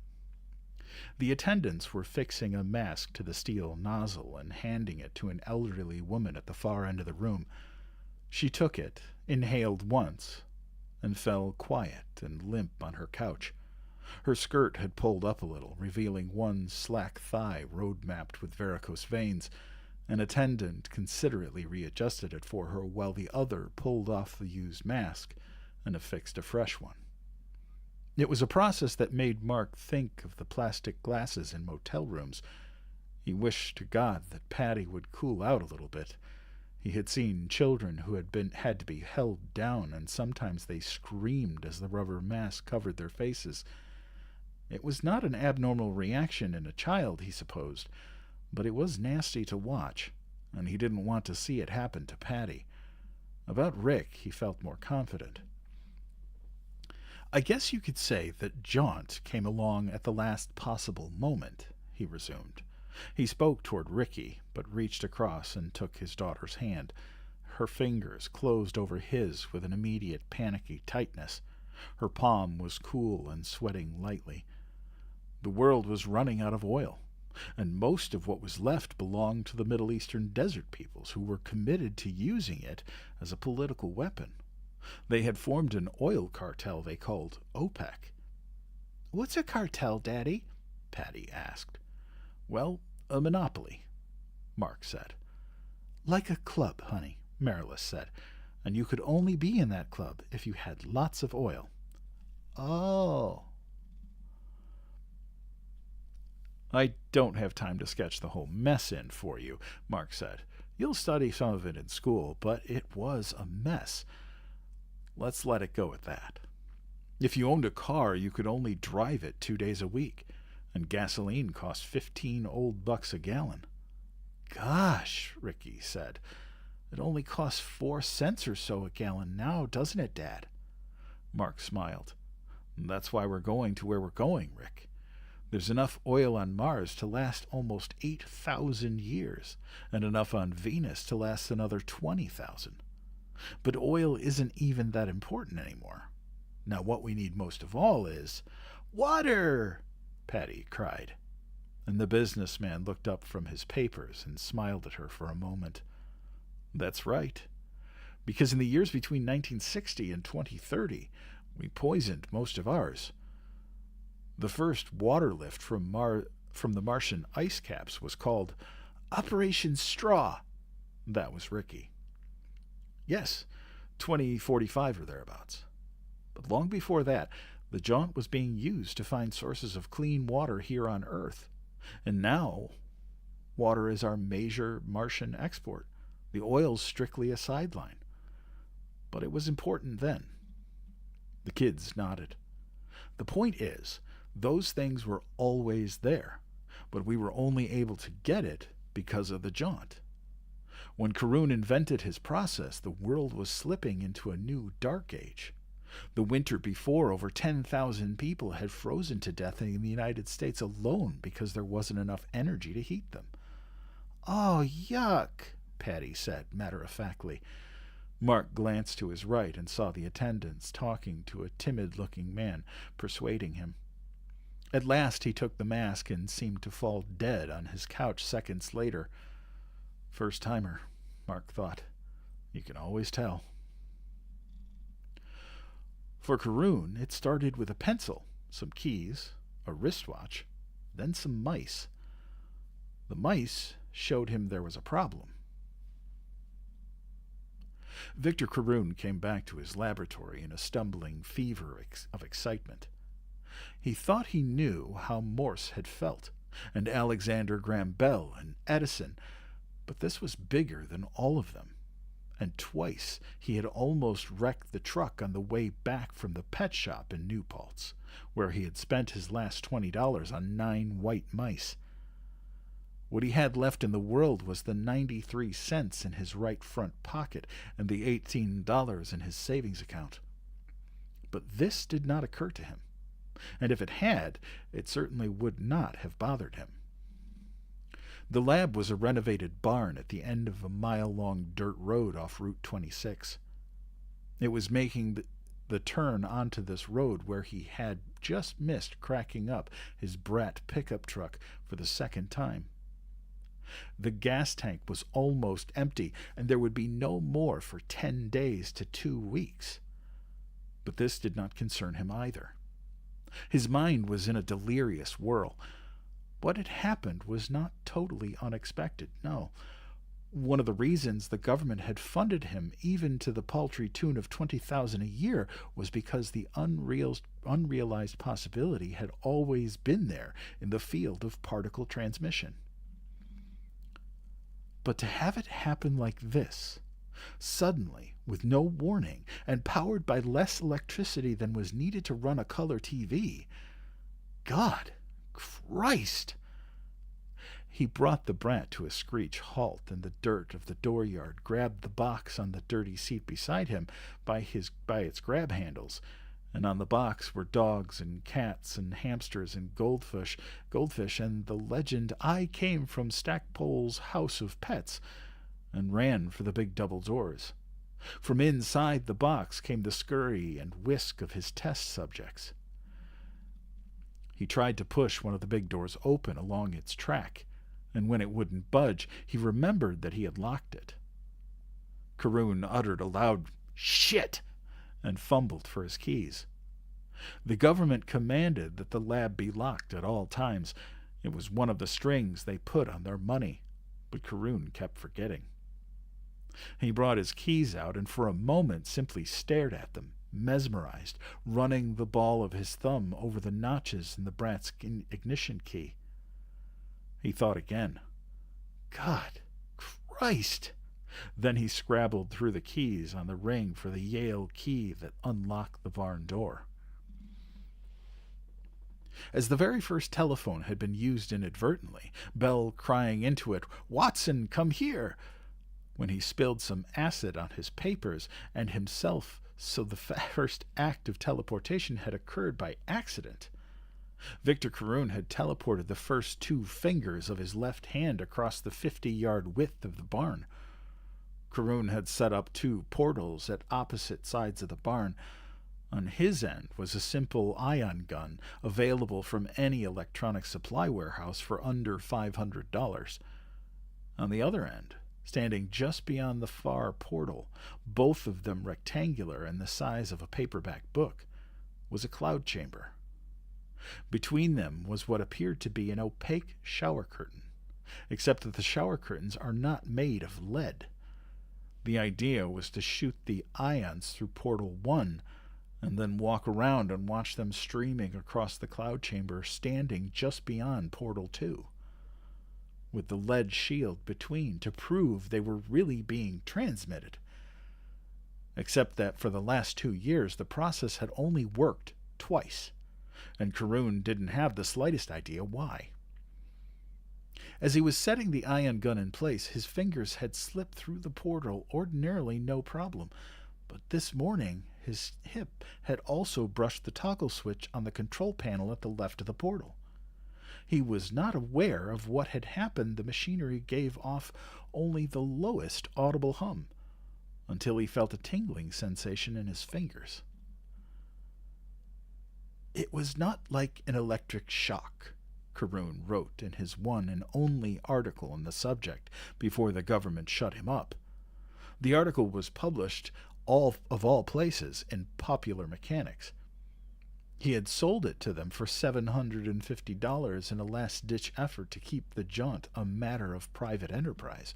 The attendants were fixing a mask to the steel nozzle and handing it to an elderly woman at the far end of the room. She took it, inhaled once, and fell quiet and limp on her couch. Her skirt had pulled up a little, revealing one slack thigh road-mapped with varicose veins. An attendant considerately readjusted it for her while the other pulled off the used mask and affixed a fresh one. It was a process that made Mark think of the plastic glasses in motel rooms. He wished to God that Patty would cool out a little bit. He had seen children who had to be held down, and sometimes they screamed as the rubber mask covered their faces. It was not an abnormal reaction in a child, he supposed, but it was nasty to watch, and he didn't want to see it happen to Patty. About Rick, he felt more confident. I guess you could say that jaunt came along at the last possible moment, he resumed. He spoke toward Ricky, but reached across and took his daughter's hand. Her fingers closed over his with an immediate panicky tightness. Her palm was cool and sweating lightly. The world was running out of oil, and most of what was left belonged to the Middle Eastern desert peoples who were committed to using it as a political weapon. They had formed an oil cartel they called OPEC. "What's a cartel, Daddy?" Patty asked. "Well, a monopoly," Mark said. "Like a club, honey," Marilys said, "and you could only be in that club if you had lots of oil." "Oh." "I don't have time to sketch the whole mess in for you," Mark said. "You'll study some of it in school, but it was a mess. Let's let it go at that. If you owned a car, you could only drive it 2 days a week, and gasoline cost $15 a gallon. "Gosh," Ricky said, "it only costs 4 cents or so a gallon now, doesn't it, Dad?" Mark smiled. "That's why we're going to where we're going, Rick. There's enough oil on Mars to last almost 8,000 years, and enough on Venus to last another 20,000. But oil isn't even that important anymore. Now what we need most of all is—" "Water!" Patty cried. and the businessman looked up from his papers and smiled at her for a moment. That's right, because in the years between 1960 and 2030, we poisoned most of ours. The first water lift from the Martian ice caps was called Operation Straw. That was Ricky. Yes, 2045 or thereabouts. But long before that, the jaunt was being used to find sources of clean water here on Earth. And now, water is our major Martian export. The oil's strictly a sideline. But it was important then. The kids nodded. The point is, those things were always there, but we were only able to get it because of the jaunt. When Karun invented his process, the world was slipping into a new dark age. The winter before, over 10,000 people had frozen to death in the United States alone because there wasn't enough energy to heat them. "Oh, yuck," Patty said, matter-of-factly. Mark glanced to his right and saw the attendants talking to a timid-looking man, persuading him. At last he took the mask and seemed to fall dead on his couch seconds later. First-timer, Mark thought. You can always tell. For Karun, it started with a pencil, some keys, a wristwatch, then some mice. The mice showed him there was a problem. Victor Karun came back to his laboratory in a stumbling fever of excitement. He thought he knew how Morse had felt, and Alexander Graham Bell and Edison, but this was bigger than all of them. And twice he had almost wrecked the truck on the way back from the pet shop in New Paltz, where he had spent his last $20 on 9 white mice. What he had left in the world was the 93 cents in his right front pocket and the $18 in his savings account. But this did not occur to him, and if it had, it certainly would not have bothered him. The lab was a renovated barn at the end of a mile-long dirt road off Route 26. It was making the turn onto this road where he had just missed cracking up his brat pickup truck for the second time. The gas tank was almost empty, and there would be no more for 10 days to 2 weeks. But this did not concern him either. His mind was in a delirious whirl. What had happened was not totally unexpected, no. One of the reasons the government had funded him, even to the paltry tune of $20,000 a year, was because the unrealized possibility had always been there in the field of particle transmission. But to have it happen like this, suddenly, with no warning, and powered by less electricity than was needed to run a color TV, God, Christ! He brought the brat to a screech halt in the dirt of the dooryard, grabbed the box on the dirty seat beside him by its grab handles, and on the box were dogs and cats and hamsters and goldfish, and the legend, "I came from Stackpole's House of Pets," and ran for the big double doors. From inside the box came the scurry and whisk of his test subjects. He tried to push one of the big doors open along its track, and when it wouldn't budge, he remembered that he had locked it. Karun uttered a loud "shit" and fumbled for his keys. The government commanded that the lab be locked at all times. It was one of the strings they put on their money, but Karun kept forgetting. He brought his keys out and for a moment simply stared at them, mesmerized, running the ball of his thumb over the notches in the brat's ignition key. He thought again. God, Christ! Then he scrabbled through the keys on the ring for the Yale key that unlocked the barn door. As the very first telephone had been used inadvertently, Bell crying into it, "Watson, come here!" when he spilled some acid on his papers and himself, so the first act of teleportation had occurred by accident. Victor Karun had teleported the first 2 fingers of his left hand across the 50-yard width of the barn. Karun had set up 2 portals at opposite sides of the barn. On his end was a simple ion gun available from any electronic supply warehouse for under $500. On the other end, standing just beyond the far portal, both of them rectangular and the size of a paperback book, was a cloud chamber. Between them was what appeared to be an opaque shower curtain, except that the shower curtains are not made of lead. The idea was to shoot the ions through Portal 1 and then walk around and watch them streaming across the cloud chamber standing just beyond Portal 2, with the lead shield between to prove they were really being transmitted. Except that for the last 2 years the process had only worked twice, and Karun didn't have the slightest idea why. As he was setting the ion gun in place, his fingers had slipped through the portal ordinarily no problem, but this morning his hip had also brushed the toggle switch on the control panel at the left of the portal. He was not aware of what had happened. The machinery gave off only the lowest audible hum, until he felt a tingling sensation in his fingers. It was not like an electric shock, Karun wrote in his one and only article on the subject before the government shut him up. The article was published of all places in Popular Mechanics. He had sold it to them for $750 in a last-ditch effort to keep the jaunt a matter of private enterprise.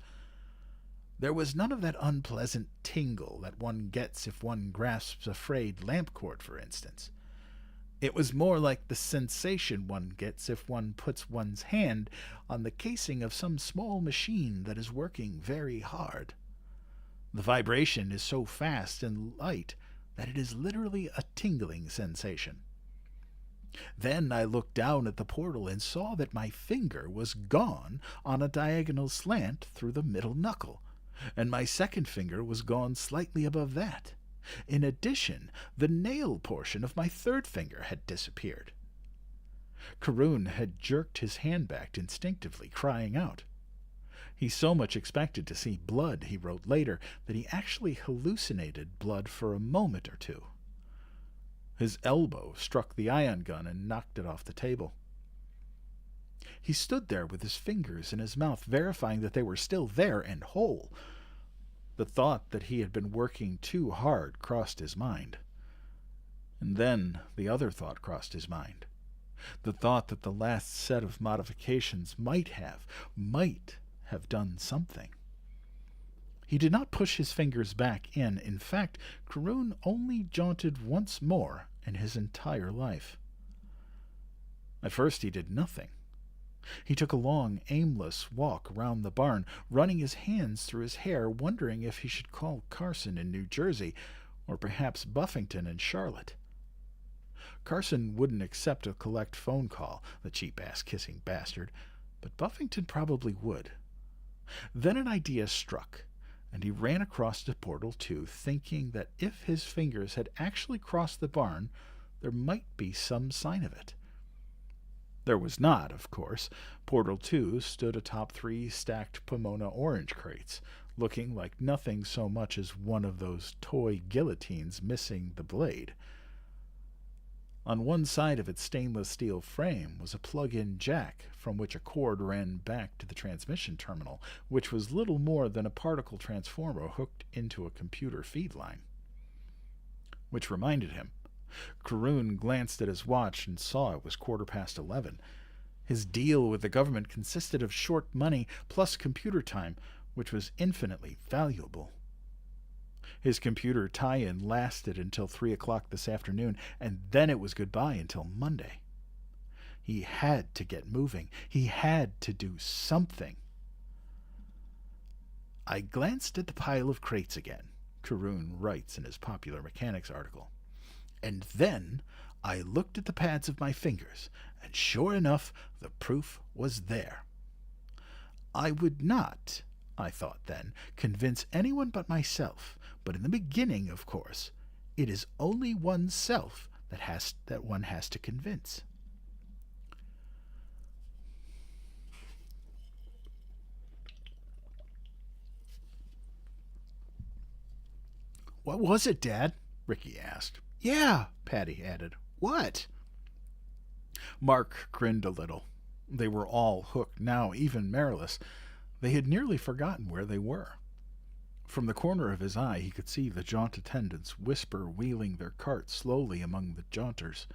There was none of that unpleasant tingle that one gets if one grasps a frayed lamp cord, for instance. It was more like the sensation one gets if one puts one's hand on the casing of some small machine that is working very hard. The vibration is so fast and light that it is literally a tingling sensation. Then I looked down at the portal and saw that my finger was gone on a diagonal slant through the middle knuckle, and my second finger was gone slightly above that. In addition, the nail portion of my third finger had disappeared. Karun had jerked his hand back instinctively, crying out. He so much expected to see blood, he wrote later, that he actually hallucinated blood for a moment or two. His elbow struck the ion gun and knocked it off the table. He stood there with his fingers in his mouth, verifying that they were still there and whole. The thought that he had been working too hard crossed his mind. And then the other thought crossed his mind. The thought that the last set of modifications might have done something. He did not push his fingers back in. In fact, Karun only jaunted once more in his entire life. At first he did nothing. He took a long, aimless walk around the barn, running his hands through his hair, wondering if he should call Carson in New Jersey, or perhaps Buffington in Charlotte. Carson wouldn't accept a collect phone call, the cheap ass-kissing bastard, but Buffington probably would. Then an idea struck, and he ran across to Portal 2, thinking that if his fingers had actually crossed the barn, there might be some sign of it. There was not, of course. Portal 2 stood atop 3 stacked Pomona orange crates, looking like nothing so much as one of those toy guillotines missing the blade. On one side of its stainless steel frame was a plug-in jack from which a cord ran back to the transmission terminal, which was little more than a particle transformer hooked into a computer feed line. Which reminded him. Karun glanced at his watch and saw it was 11:15. His deal with the government consisted of short money plus computer time, which was infinitely valuable. His computer tie-in lasted until 3 o'clock this afternoon, and then it was goodbye until Monday. He had to get moving. He had to do something. I glanced at the pile of crates again, Karun writes in his Popular Mechanics article. And then I looked at the pads of my fingers, and sure enough, the proof was there. I would not, I thought then, convince anyone but myself, but in the beginning, of course, it is only oneself that one has to convince. What was it, Dad? Ricky asked, Yeah, Patty added. What? Mark grinned a little. They were all hooked now, even Marilys. They had nearly forgotten where they were. From the corner of his eye he could see the jaunt attendants whisper wheeling their cart slowly among the jaunters,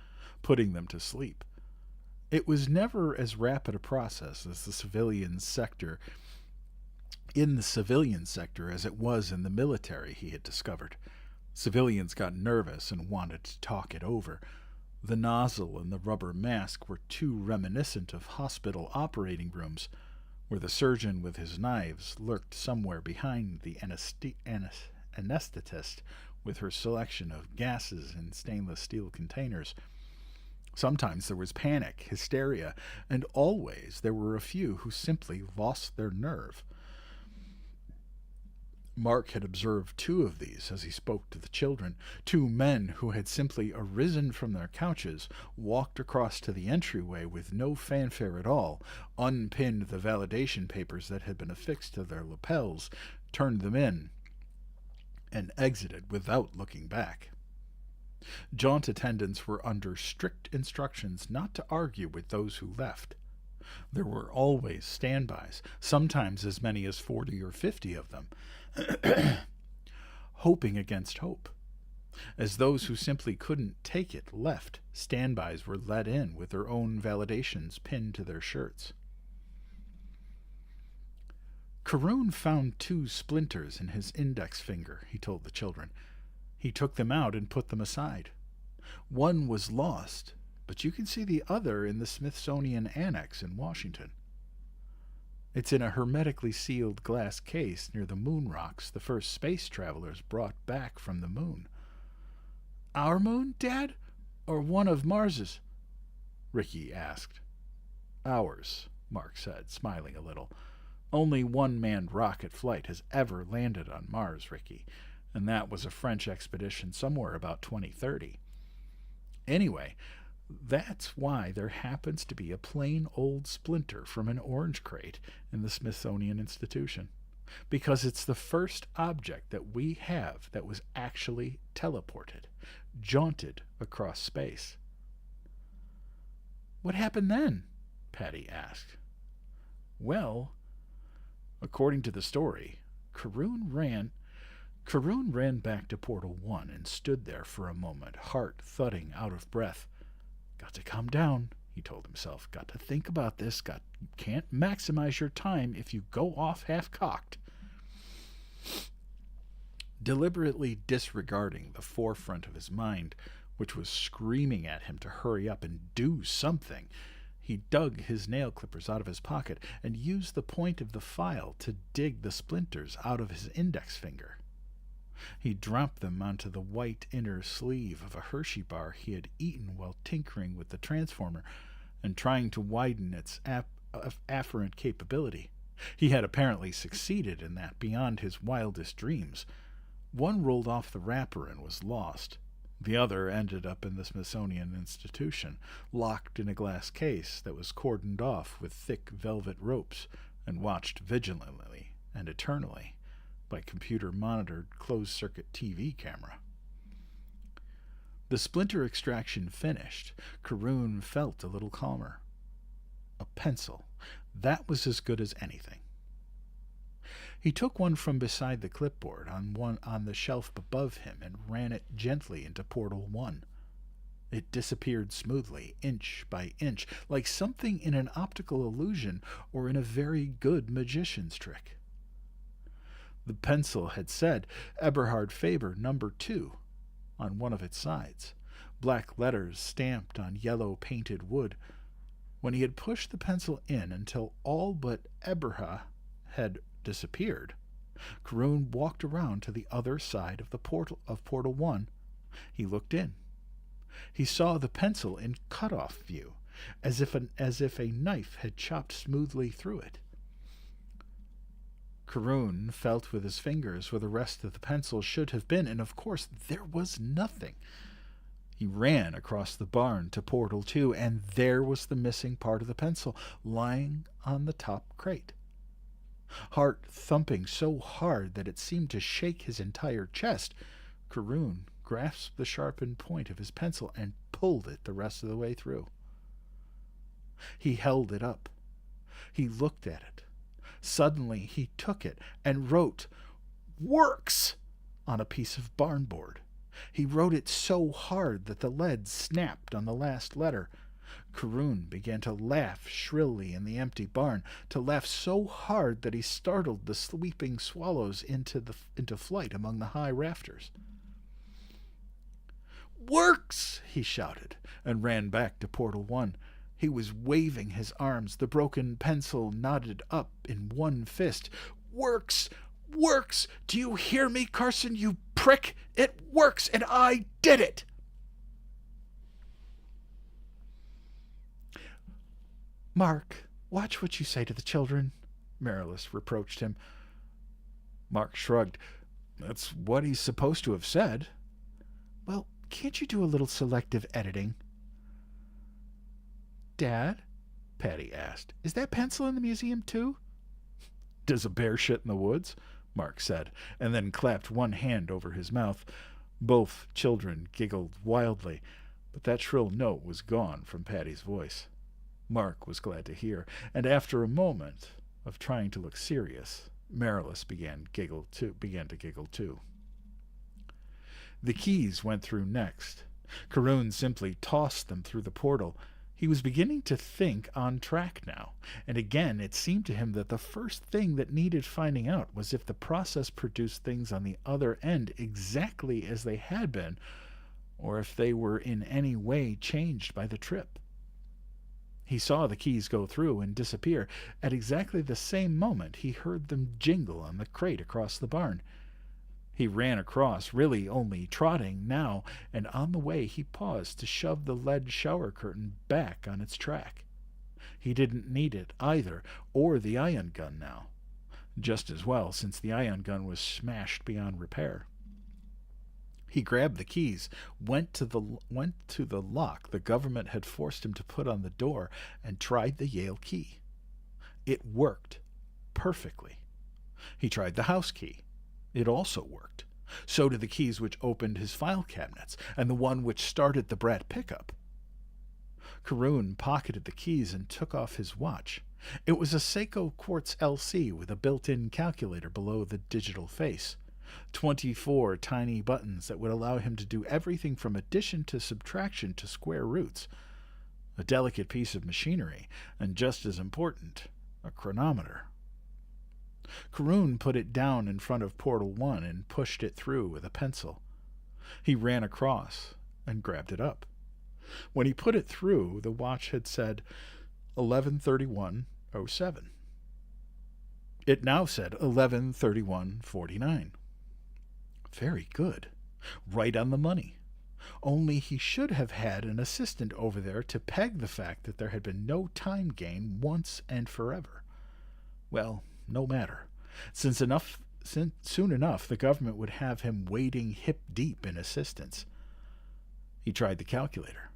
putting them to sleep. It was never as rapid a process as the civilian sector in the civilian sector as it was in the military, he had discovered. Civilians got nervous and wanted to talk it over. The nozzle and the rubber mask were too reminiscent of hospital operating rooms, where the surgeon with his knives lurked somewhere behind the anesthetist with her selection of gases in stainless steel containers. Sometimes there was panic, hysteria, and always there were a few who simply lost their nerve. Mark had observed two of these as he spoke to the children, two men who had simply arisen from their couches, walked across to the entryway with no fanfare at all, unpinned the validation papers that had been affixed to their lapels, turned them in, and exited without looking back. Jaunt attendants were under strict instructions not to argue with those who left. There were always standbys, sometimes as many as 40 or 50 of them, hoping against hope. As those who simply couldn't take it left, standbys were let in with their own validations pinned to their shirts. Caroon found 2 splinters in his index finger, he told the children. He took them out and put them aside. One was lost, but you can see the other in the Smithsonian Annex in Washington. It's in a hermetically sealed glass case near the moon rocks the first space travelers brought back from the moon. Our moon, Dad? Or one of Mars's? Ricky asked. Ours, Mark said, smiling a little. Only one-manned rocket flight has ever landed on Mars, Ricky, and that was a French expedition somewhere about 2030. Anyway, that's why there happens to be a plain old splinter from an orange crate in the Smithsonian Institution, because it's the first object that we have that was actually teleported, jaunted across space. What happened then? Patty asked. Well, according to the story, Caroon ran back to Portal 1 and stood there for a moment, heart thudding, out of breath. Got to calm down, he told himself. Got to think about this. You can't maximize your time if you go off half-cocked. Deliberately disregarding the forefront of his mind, which was screaming at him to hurry up and do something, he dug his nail clippers out of his pocket and used the point of the file to dig the splinters out of his index finger. He dropped them onto the white inner sleeve of a Hershey bar he had eaten while tinkering with the transformer and trying to widen its afferent capability. He had apparently succeeded in that beyond his wildest dreams. One rolled off the wrapper and was lost. The other ended up in the Smithsonian Institution, locked in a glass case that was cordoned off with thick velvet ropes and watched vigilantly and eternally by computer-monitored closed-circuit TV camera. The splinter extraction finished, Caroon felt a little calmer. A pencil. That was as good as anything. He took one from beside the clipboard on the shelf above him and ran it gently into Portal 1. It disappeared smoothly, inch by inch, like something in an optical illusion or in a very good magician's trick. The pencil had said Eberhard Faber No. 2 on one of its sides, black letters stamped on yellow painted wood. When he had pushed the pencil in until all but Eberhard had disappeared, Caroon walked around to the other side of the Portal 1. He looked in. He saw the pencil in cut-off view, as if a knife had chopped smoothly through it. Caroon felt with his fingers where the rest of the pencil should have been, and of course there was nothing. He ran across the barn to Portal 2, and there was the missing part of the pencil, lying on the top crate. Heart thumping so hard that it seemed to shake his entire chest, Caroon grasped the sharpened point of his pencil and pulled it the rest of the way through. He held it up. He looked at it. Suddenly he took it and wrote "Works" on a piece of barnboard. He wrote it so hard that the lead snapped on the last letter. Karoon began to laugh shrilly in the empty barn, to laugh so hard that he startled the sleeping swallows into flight among the high rafters. "Works!" he shouted, and ran back to Portal 1. He was waving his arms, the broken pencil knotted up in one fist. "Works! Works! Do you hear me, Carson, you prick? It works, and I did it!" "Mark, watch what you say to the children," Marilys reproached him. Mark shrugged. "That's what he's supposed to have said." "Well, can't you do a little selective editing?" "Dad," Patty asked, "is that pencil in the museum too?" "Does a bear shit in the woods?" Mark said, and then clapped one hand over his mouth. Both children giggled wildly, but that shrill note was gone from Patty's voice. Mark was glad to hear, and after a moment of trying to look serious, Marilys began to giggle too. The keys went through next. Karoon simply tossed them through the portal. He was beginning to think on track now, and again it seemed to him that the first thing that needed finding out was if the process produced things on the other end exactly as they had been, or if they were in any way changed by the trip. He saw the keys go through and disappear. At exactly the same moment he heard them jingle on the crate across the barn. He ran across, really only trotting now, and on the way he paused to shove the lead shower curtain back on its track. He didn't need it either, or the ion gun now. Just as well, since the ion gun was smashed beyond repair. He grabbed the keys, went to the lock the government had forced him to put on the door, and tried the Yale key. It worked perfectly. He tried the house key. It also worked. So did the keys which opened his file cabinets, and the one which started the Brat pickup. Karoon pocketed the keys and took off his watch. It was a Seiko Quartz LC with a built-in calculator below the digital face. 24 tiny buttons that would allow him to do everything from addition to subtraction to square roots. A delicate piece of machinery, and just as important, a chronometer. Karoon put it down in front of Portal 1 and pushed it through with a pencil. He ran across and grabbed it up. When he put it through, the watch had said 11:31:07. It now said 11:31:49. Very good. Right on the money. Only he should have had an assistant over there to peg the fact that there had been no time gain once and forever. Well, no matter. Soon enough the government would have him wading hip-deep in assistance. He tried the calculator.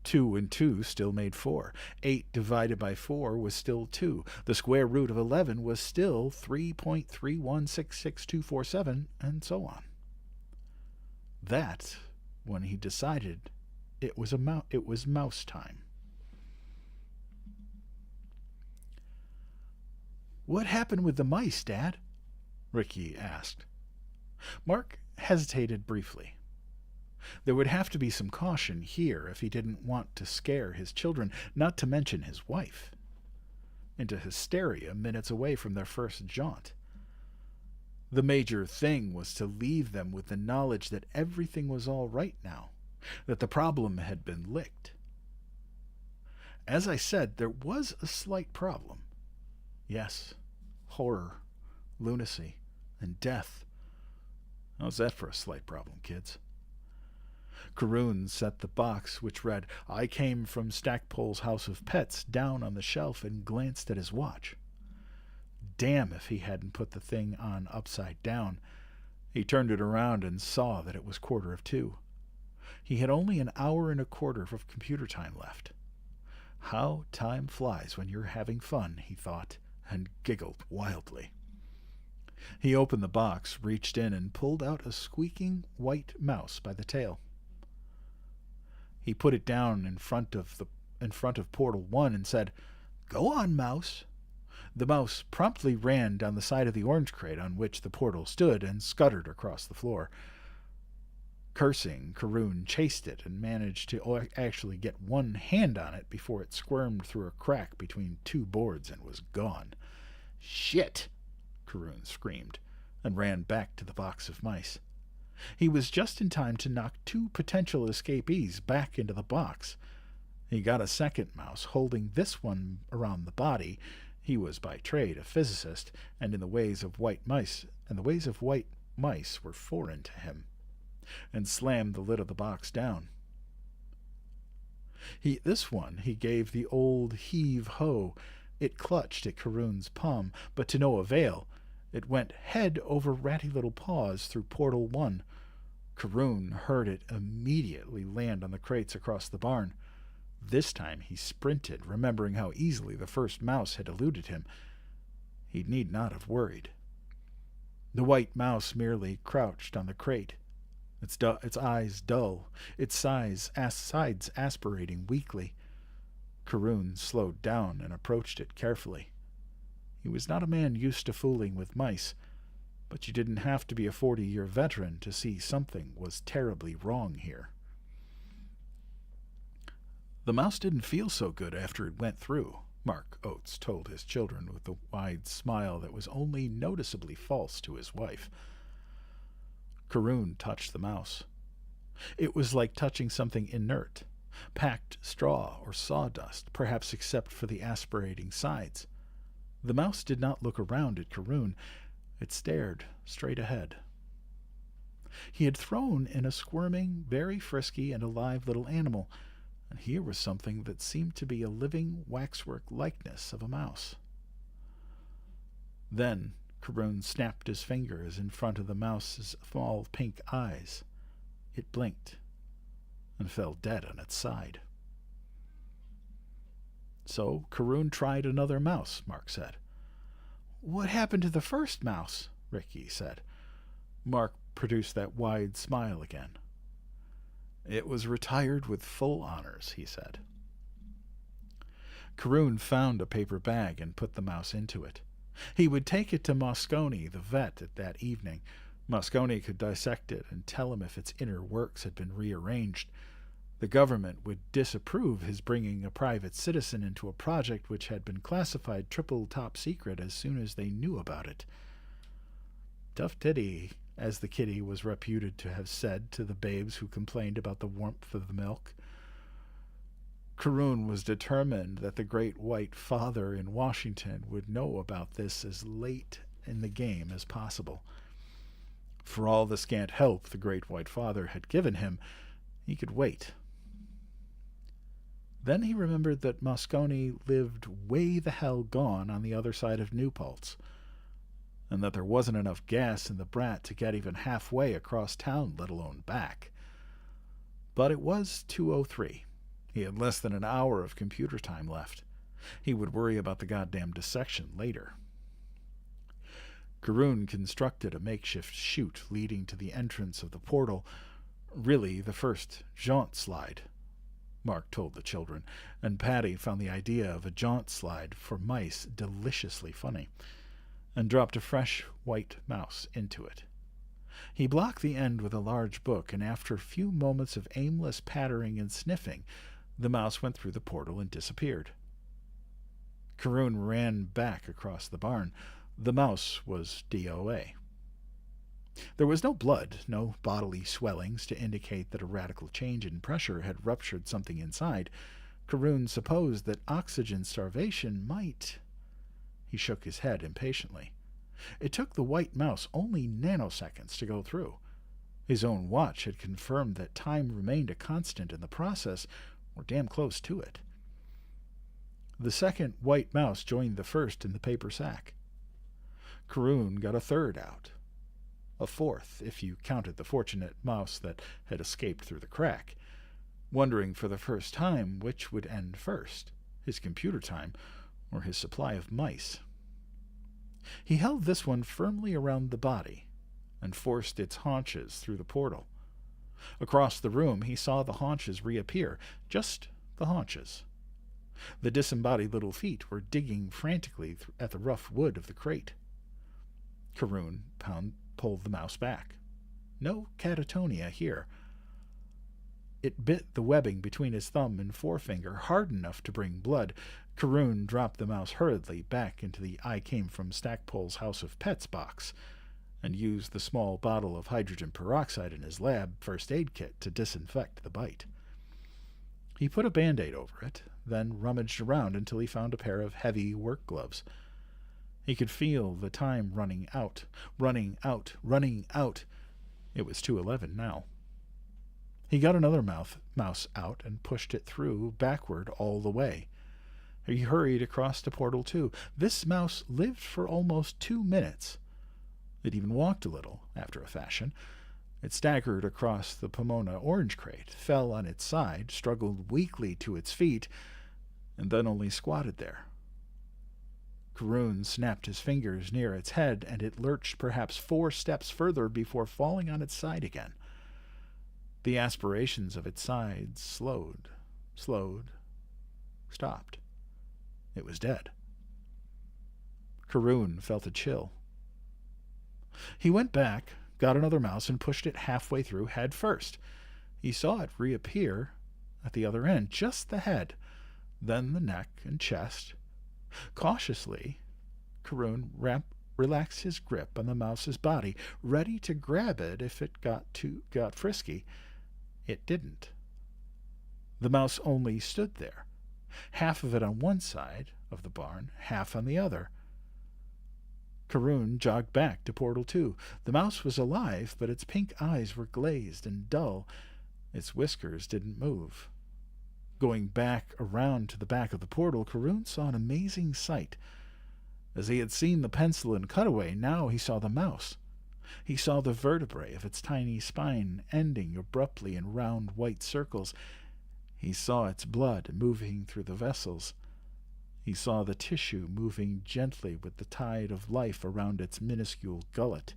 2 and 2 still made 4. 8 divided by 4 was still 2. The square root of 11 was still 3.3166247, and so on. That, when he decided it was mouse time. "What happened with the mice, Dad?" Ricky asked. Mark hesitated briefly. There would have to be some caution here if he didn't want to scare his children, not to mention his wife, into hysteria minutes away from their first jaunt. The major thing was to leave them with the knowledge that everything was all right now, that the problem had been licked. As I said, there was a slight problem. Yes, horror, lunacy, and death. How's that for a slight problem, kids? Karoon set the box, which read, "I came from Stackpole's House of Pets," down on the shelf and glanced at his watch. Damn if he hadn't put the thing on upside down. He turned it around and saw that it was 1:45. He had only an hour and a quarter of computer time left. How time flies when you're having fun, he thought, and giggled wildly. He opened the box, reached in, and pulled out a squeaking white mouse by the tail. He put it down in front of Portal 1 and said, "Go on, mouse." The mouse promptly ran down the side of the orange crate on which the portal stood and scuttered across the floor. Cursing, Karoon chased it and managed to actually get one hand on it before it squirmed through a crack between two boards and was gone. "Shit!" Karoon screamed, and ran back to the box of mice. He was just in time to knock two potential escapees back into the box. He got a second mouse, holding this one around the body. He was by trade a physicist, and the ways of white mice were foreign to him, and slammed the lid of the box down. This one he gave the old heave-ho. It clutched at Karoon's palm, but to no avail. It went head over ratty little paws through Portal 1. Karoon heard it immediately land on the crates across the barn. This time he sprinted, remembering how easily the first mouse had eluded him. He need not have worried. The white mouse merely crouched on the crate, its eyes dull, its sides aspirating weakly. Karoon slowed down and approached it carefully. He was not a man used to fooling with mice, but you didn't have to be a 40-year veteran to see something was terribly wrong here. "The mouse didn't feel so good after it went through," Mark Oates told his children with a wide smile that was only noticeably false to his wife. Karoon touched the mouse. It was like touching something inert, packed straw or sawdust, perhaps except for the aspirating sides. The mouse did not look around at Karoon. It stared straight ahead. He had thrown in a squirming, very frisky and alive little animal, and here was something that seemed to be a living waxwork likeness of a mouse. Then Karoon snapped his fingers in front of the mouse's small pink eyes. It blinked and fell dead on its side. So Karoon tried another mouse, Mark said. "What happened to the first mouse?" Ricky said. Mark produced that wide smile again. "It was retired with full honors," he said. Karoon found a paper bag and put the mouse into it. He would take it to Moscone, the vet, that evening. Moscone could dissect it and tell him if its inner works had been rearranged. The government would disapprove his bringing a private citizen into a project which had been classified triple top secret as soon as they knew about it. "Tough titty," as the kitty was reputed to have said to the babes who complained about the warmth of the milk. Karoon was determined that the great white father in Washington would know about this as late in the game as possible. For all the scant help the great white father had given him, he could wait. Then he remembered that Moscone lived way the hell gone on the other side of New Paltz, and that there wasn't enough gas in the brat to get even halfway across town, let alone back. But it was 2:03. He had less than an hour of computer time left. He would worry about the goddamn dissection later. Karoon constructed a makeshift chute leading to the entrance of the portal, really the first jaunt slide, Mark told the children, and Patty found the idea of a jaunt slide for mice deliciously funny, and dropped a fresh white mouse into it. He blocked the end with a large book, and after a few moments of aimless pattering and sniffing, the mouse went through the portal and disappeared. Karoon ran back across the barn. The mouse was DOA. There was no blood, no bodily swellings to indicate that a radical change in pressure had ruptured something inside. Karoon supposed that oxygen starvation might... He shook his head impatiently. It took the white mouse only nanoseconds to go through. His own watch had confirmed that time remained a constant in the process, or damn close to it. The second white mouse joined the first in the paper sack. Karoon got a third out. A fourth, if you counted the fortunate mouse that had escaped through the crack, wondering for the first time which would end first, his computer time or his supply of mice. He held this one firmly around the body and forced its haunches through the portal. Across the room he saw the haunches reappear, just the haunches. The disembodied little feet were digging frantically at the rough wood of the crate. Karoon pulled the mouse back. No catatonia here. It bit the webbing between his thumb and forefinger hard enough to bring blood. Karoon dropped the mouse hurriedly back into the I Came from Stackpole's House of Pets box and used the small bottle of hydrogen peroxide in his lab first aid kit to disinfect the bite. He put a Band-Aid over it, then rummaged around until he found a pair of heavy work gloves. He could feel the time running out, running out, running out. It was 2:11 now. He got another mouse out and pushed it through backward all the way. He hurried across to Portal 2. This mouse lived for almost 2 minutes. It even walked a little, after a fashion. It staggered across the Pomona orange crate, fell on its side, struggled weakly to its feet, and then only squatted there. Karoon snapped his fingers near its head, and it lurched perhaps 4 steps further before falling on its side again. The aspirations of its sides slowed, stopped. It was dead. Karoon felt a chill. He went back, got another mouse, and pushed it halfway through head first. He saw it reappear at the other end, just the head, then the neck and chest. Cautiously, Karoon relaxed his grip on the mouse's body, ready to grab it if it got frisky. It didn't. The mouse only stood there, half of it on one side of the barn, half on the other. Karoon jogged back to Portal 2. The mouse was alive, but its pink eyes were glazed and dull. Its whiskers didn't move. Going back around to the back of the portal, Karoon saw an amazing sight. As he had seen the pencil and cutaway, now he saw the mouse. He saw the vertebrae of its tiny spine ending abruptly in round white circles. He saw its blood moving through the vessels. He saw the tissue moving gently with the tide of life around its minuscule gullet.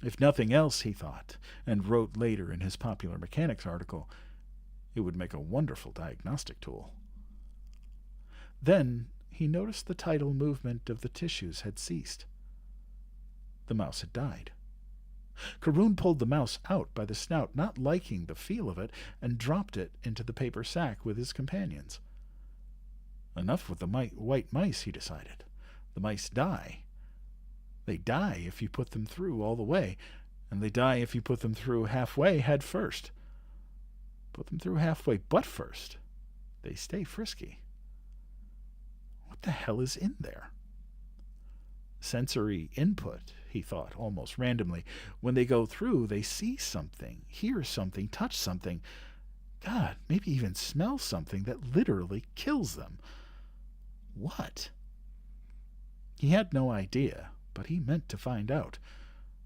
If nothing else, he thought, and wrote later in his Popular Mechanics article, it would make a wonderful diagnostic tool. Then he noticed the tidal movement of the tissues had ceased. The mouse had died. Karoon pulled the mouse out by the snout, not liking the feel of it, and dropped it into the paper sack with his companions. Enough with the white mice, he decided. The mice die. They die if you put them through all the way, and they die if you put them through halfway head first. Put them through halfway butt first. They stay frisky. What the hell is in there? Sensory input, he thought, almost randomly. When they go through, they see something, hear something, touch something. God, maybe even smell something that literally kills them. What? He had no idea, but he meant to find out.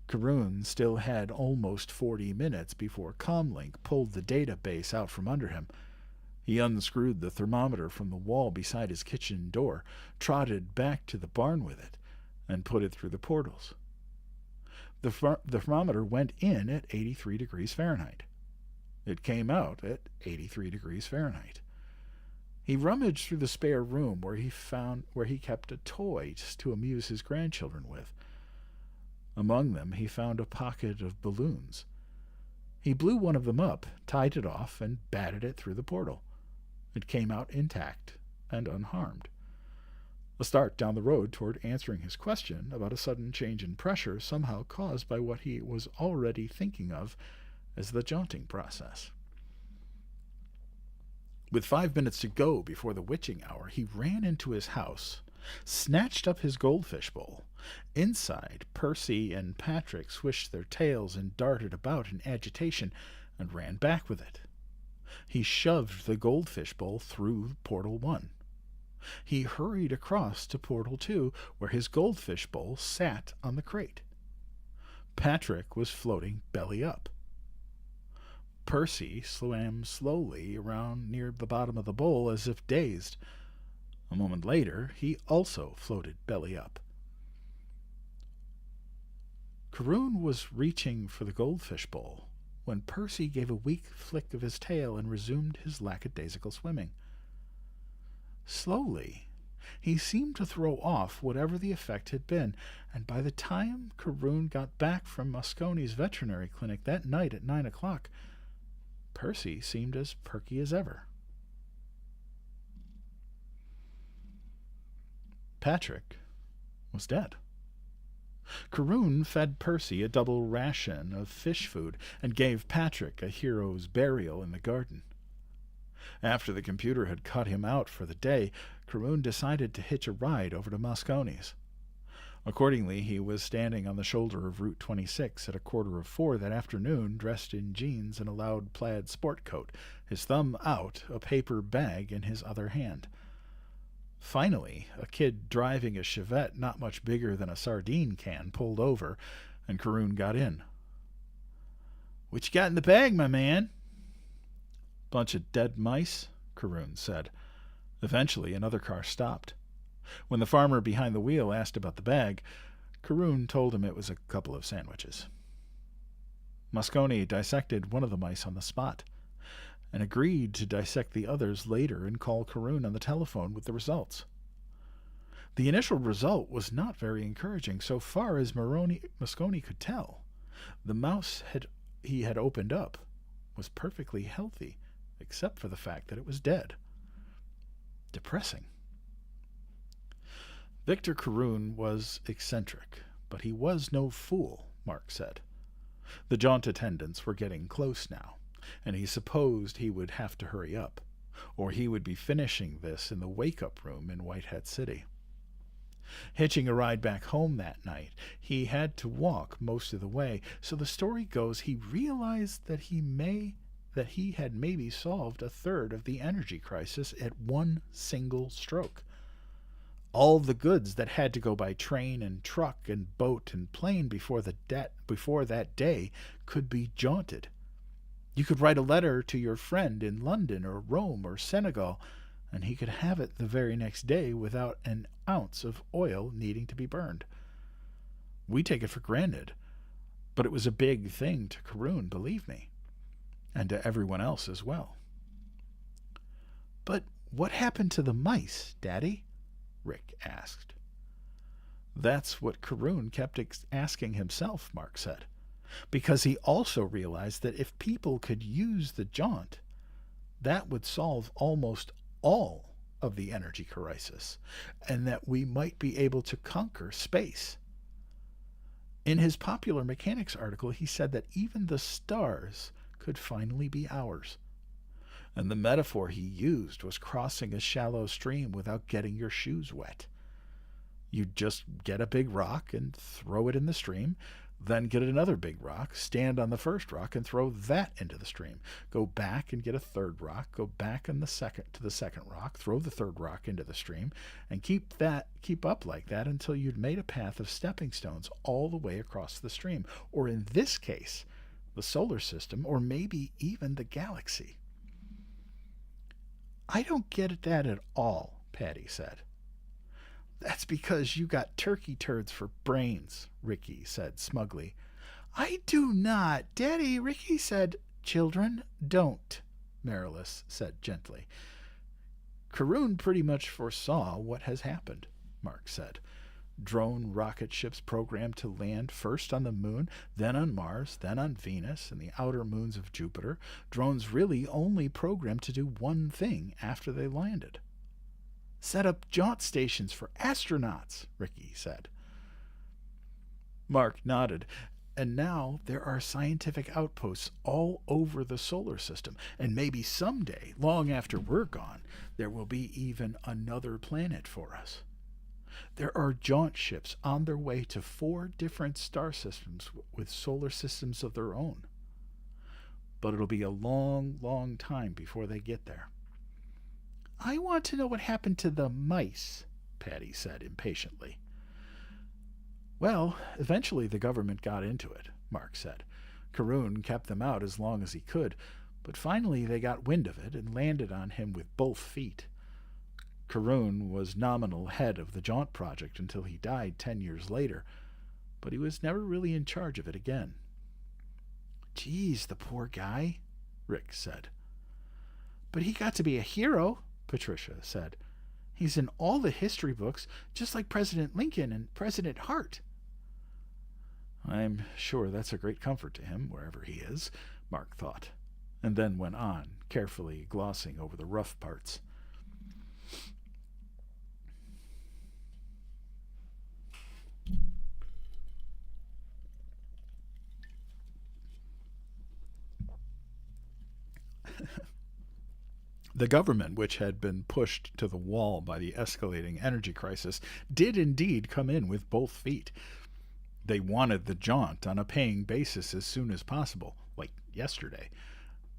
Karoon still had almost 40 minutes before Comlink pulled the database out from under him. He unscrewed the thermometer from the wall beside his kitchen door, trotted back to the barn with it, and put it through the portals. The thermometer went in at 83 degrees Fahrenheit. It came out at 83 degrees Fahrenheit. He rummaged through the spare room where he kept a toy to amuse his grandchildren with. Among them he found a pocket of balloons. He blew one of them up, tied it off, and batted it through the portal. It came out intact and unharmed. A start down the road toward answering his question about a sudden change in pressure somehow caused by what he was already thinking of as the jaunting process. With 5 minutes to go before the witching hour, he ran into his house, snatched up his goldfish bowl. Inside, Percy and Patrick swished their tails and darted about in agitation and ran back with it. He shoved the goldfish bowl through Portal 1. He hurried across to Portal 2, where his goldfish bowl sat on the crate. Patrick was floating belly up. Percy swam slowly around near the bottom of the bowl as if dazed. A moment later, he also floated belly up. Karoon was reaching for the goldfish bowl when Percy gave a weak flick of his tail and resumed his lackadaisical swimming. Slowly, he seemed to throw off whatever the effect had been, and by the time Karoon got back from Mosconi's veterinary clinic that night at 9 o'clock, Percy seemed as perky as ever. Patrick was dead. Karoon fed Percy a double ration of fish food and gave Patrick a hero's burial in the garden. After the computer had cut him out for the day, Karoon decided to hitch a ride over to Mosconi's. Accordingly, he was standing on the shoulder of Route 26 at 3:45 that afternoon, dressed in jeans and a loud plaid sport coat, his thumb out, a paper bag in his other hand. Finally, a kid driving a Chevette not much bigger than a sardine can pulled over, and Karoon got in. "What you got in the bag, my man?" "Bunch of dead mice," Karoon said. Eventually, another car stopped. When the farmer behind the wheel asked about the bag, Karoon told him it was a couple of sandwiches. Mosconi dissected one of the mice on the spot and agreed to dissect the others later and call Karoon on the telephone with the results. The initial result was not very encouraging so far as Mosconi could tell. The mouse he had opened up was perfectly healthy, except for the fact that it was dead. Depressing. Victor Karoon was eccentric, but he was no fool, Mark said. The jaunt attendants were getting close now, and he supposed he would have to hurry up, or he would be finishing this in the wake-up room in Whitehead City. Hitching a ride back home that night, he had to walk most of the way, so the story goes he realized that he had maybe solved a third of the energy crisis at one single stroke. All the goods that had to go by train and truck and boat and plane before that day could be jaunted. You could write a letter to your friend in London or Rome or Senegal, and he could have it the very next day without an ounce of oil needing to be burned. We take it for granted, but it was a big thing to Karoon, believe me, and to everyone else as well. "But what happened to the mice, Daddy?" Rick asked. That's what Karoon kept asking himself, Mark said, because he also realized that if people could use the jaunt, that would solve almost all of the energy crisis, and that we might be able to conquer space. In his Popular Mechanics article, he said that even the stars could finally be ours. And the metaphor he used was crossing a shallow stream without getting your shoes wet. You'd just get a big rock and throw it in the stream, then get another big rock, stand on the first rock, and throw that into the stream. Go back and get a third rock, go back to the second rock, throw the third rock into the stream, and keep up like that until you'd made a path of stepping stones all the way across the stream, or in this case, the solar system, or maybe even the galaxy. "I don't get that at all," Patty said. "That's because you got turkey turds for brains," Ricky said smugly. "I do not, Daddy. Ricky said—" "Children, don't," Marilis said gently. "Karoon pretty much foresaw what has happened," Mark said. "Drone rocket ships programmed to land first on the moon, then on Mars, then on Venus and the outer moons of Jupiter. Drones really only programmed to do one thing after they landed." "Set up jaunt stations for astronauts," Ricky said. Mark nodded. "And now there are scientific outposts all over the solar system, and maybe someday, long after we're gone, there will be even another planet for us. There are jaunt ships on their way to 4 different star systems with solar systems of their own. But it'll be a long, long time before they get there." "I want to know what happened to the mice," Patty said impatiently. "Well, eventually the government got into it," Mark said. "Karoon kept them out as long as he could, but finally they got wind of it and landed on him with both feet. Karoon was nominal head of the Jaunt project until he died 10 years later, but he was never really in charge of it again. Geez, the poor guy, Rick said. But he got to be a hero, Patricia said. He's in all the history books, just like President Lincoln and President Hart. I'm sure that's a great comfort to him, wherever he is, Mark thought, and then went on, carefully glossing over the rough parts. The government, which had been pushed to the wall by the escalating energy crisis, did indeed come in with both feet. They wanted the jaunt on a paying basis as soon as possible, like yesterday.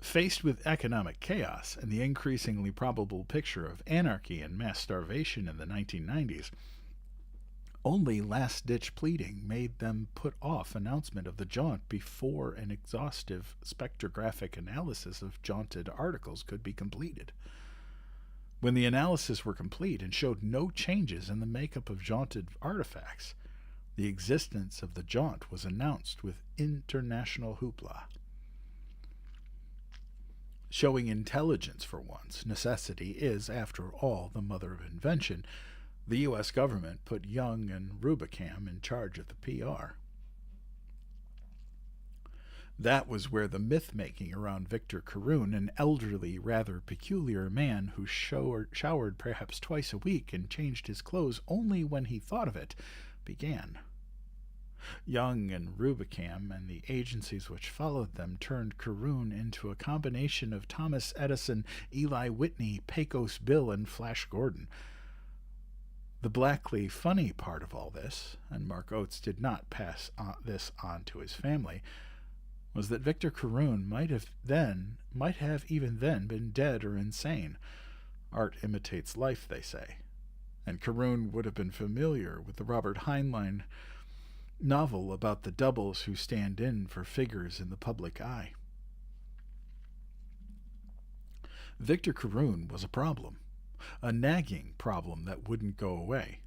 Faced with economic chaos and the increasingly probable picture of anarchy and mass starvation in the 1990s, only last-ditch pleading made them put off announcement of the jaunt before an exhaustive spectrographic analysis of jaunted articles could be completed. When the analyses were complete and showed no changes in the makeup of jaunted artifacts, the existence of the jaunt was announced with international hoopla. Showing intelligence for once, necessity is, after all, the mother of invention. The U.S. government put Young and Rubicam in charge of the PR. That was where the myth-making around Victor Carroon, an elderly, rather peculiar man who showered perhaps twice a week and changed his clothes only when he thought of it, began. Young and Rubicam and the agencies which followed them turned Carroon into a combination of Thomas Edison, Eli Whitney, Pecos Bill, and Flash Gordon. The blackly funny part of all this, and Mark Oates did not pass this on to his family, was that Victor Carroon might have even then been dead or insane. Art imitates life, they say, and Carroon would have been familiar with the Robert Heinlein novel about the doubles who stand in for figures in the public eye. Victor Carroon was a problem. A nagging problem that wouldn't go away.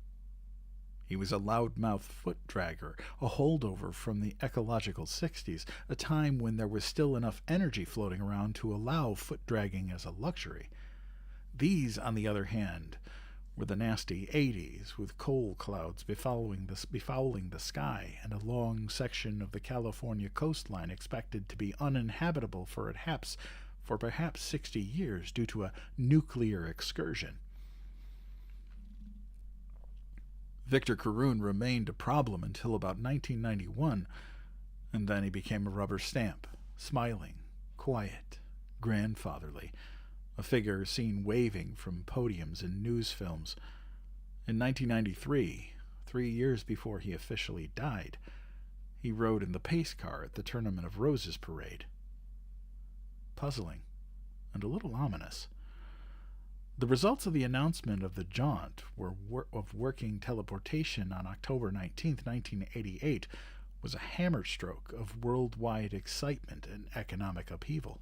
He was a loudmouth foot-dragger, a holdover from the ecological 60s, a time when there was still enough energy floating around to allow foot-dragging as a luxury. These, on the other hand, were the nasty 80s, with coal clouds befouling the sky and a long section of the California coastline expected to be uninhabitable for perhaps 60 years due to a nuclear excursion. Victor Carroon remained a problem until about 1991, and then he became a rubber stamp, smiling, quiet, grandfatherly, a figure seen waving from podiums in news films. In 1993, 3 years before he officially died, he rode in the pace car at the Tournament of Roses parade. Puzzling, and a little ominous. The results of the announcement of the jaunt of working teleportation on October 19, 1988, was a hammerstroke of worldwide excitement and economic upheaval.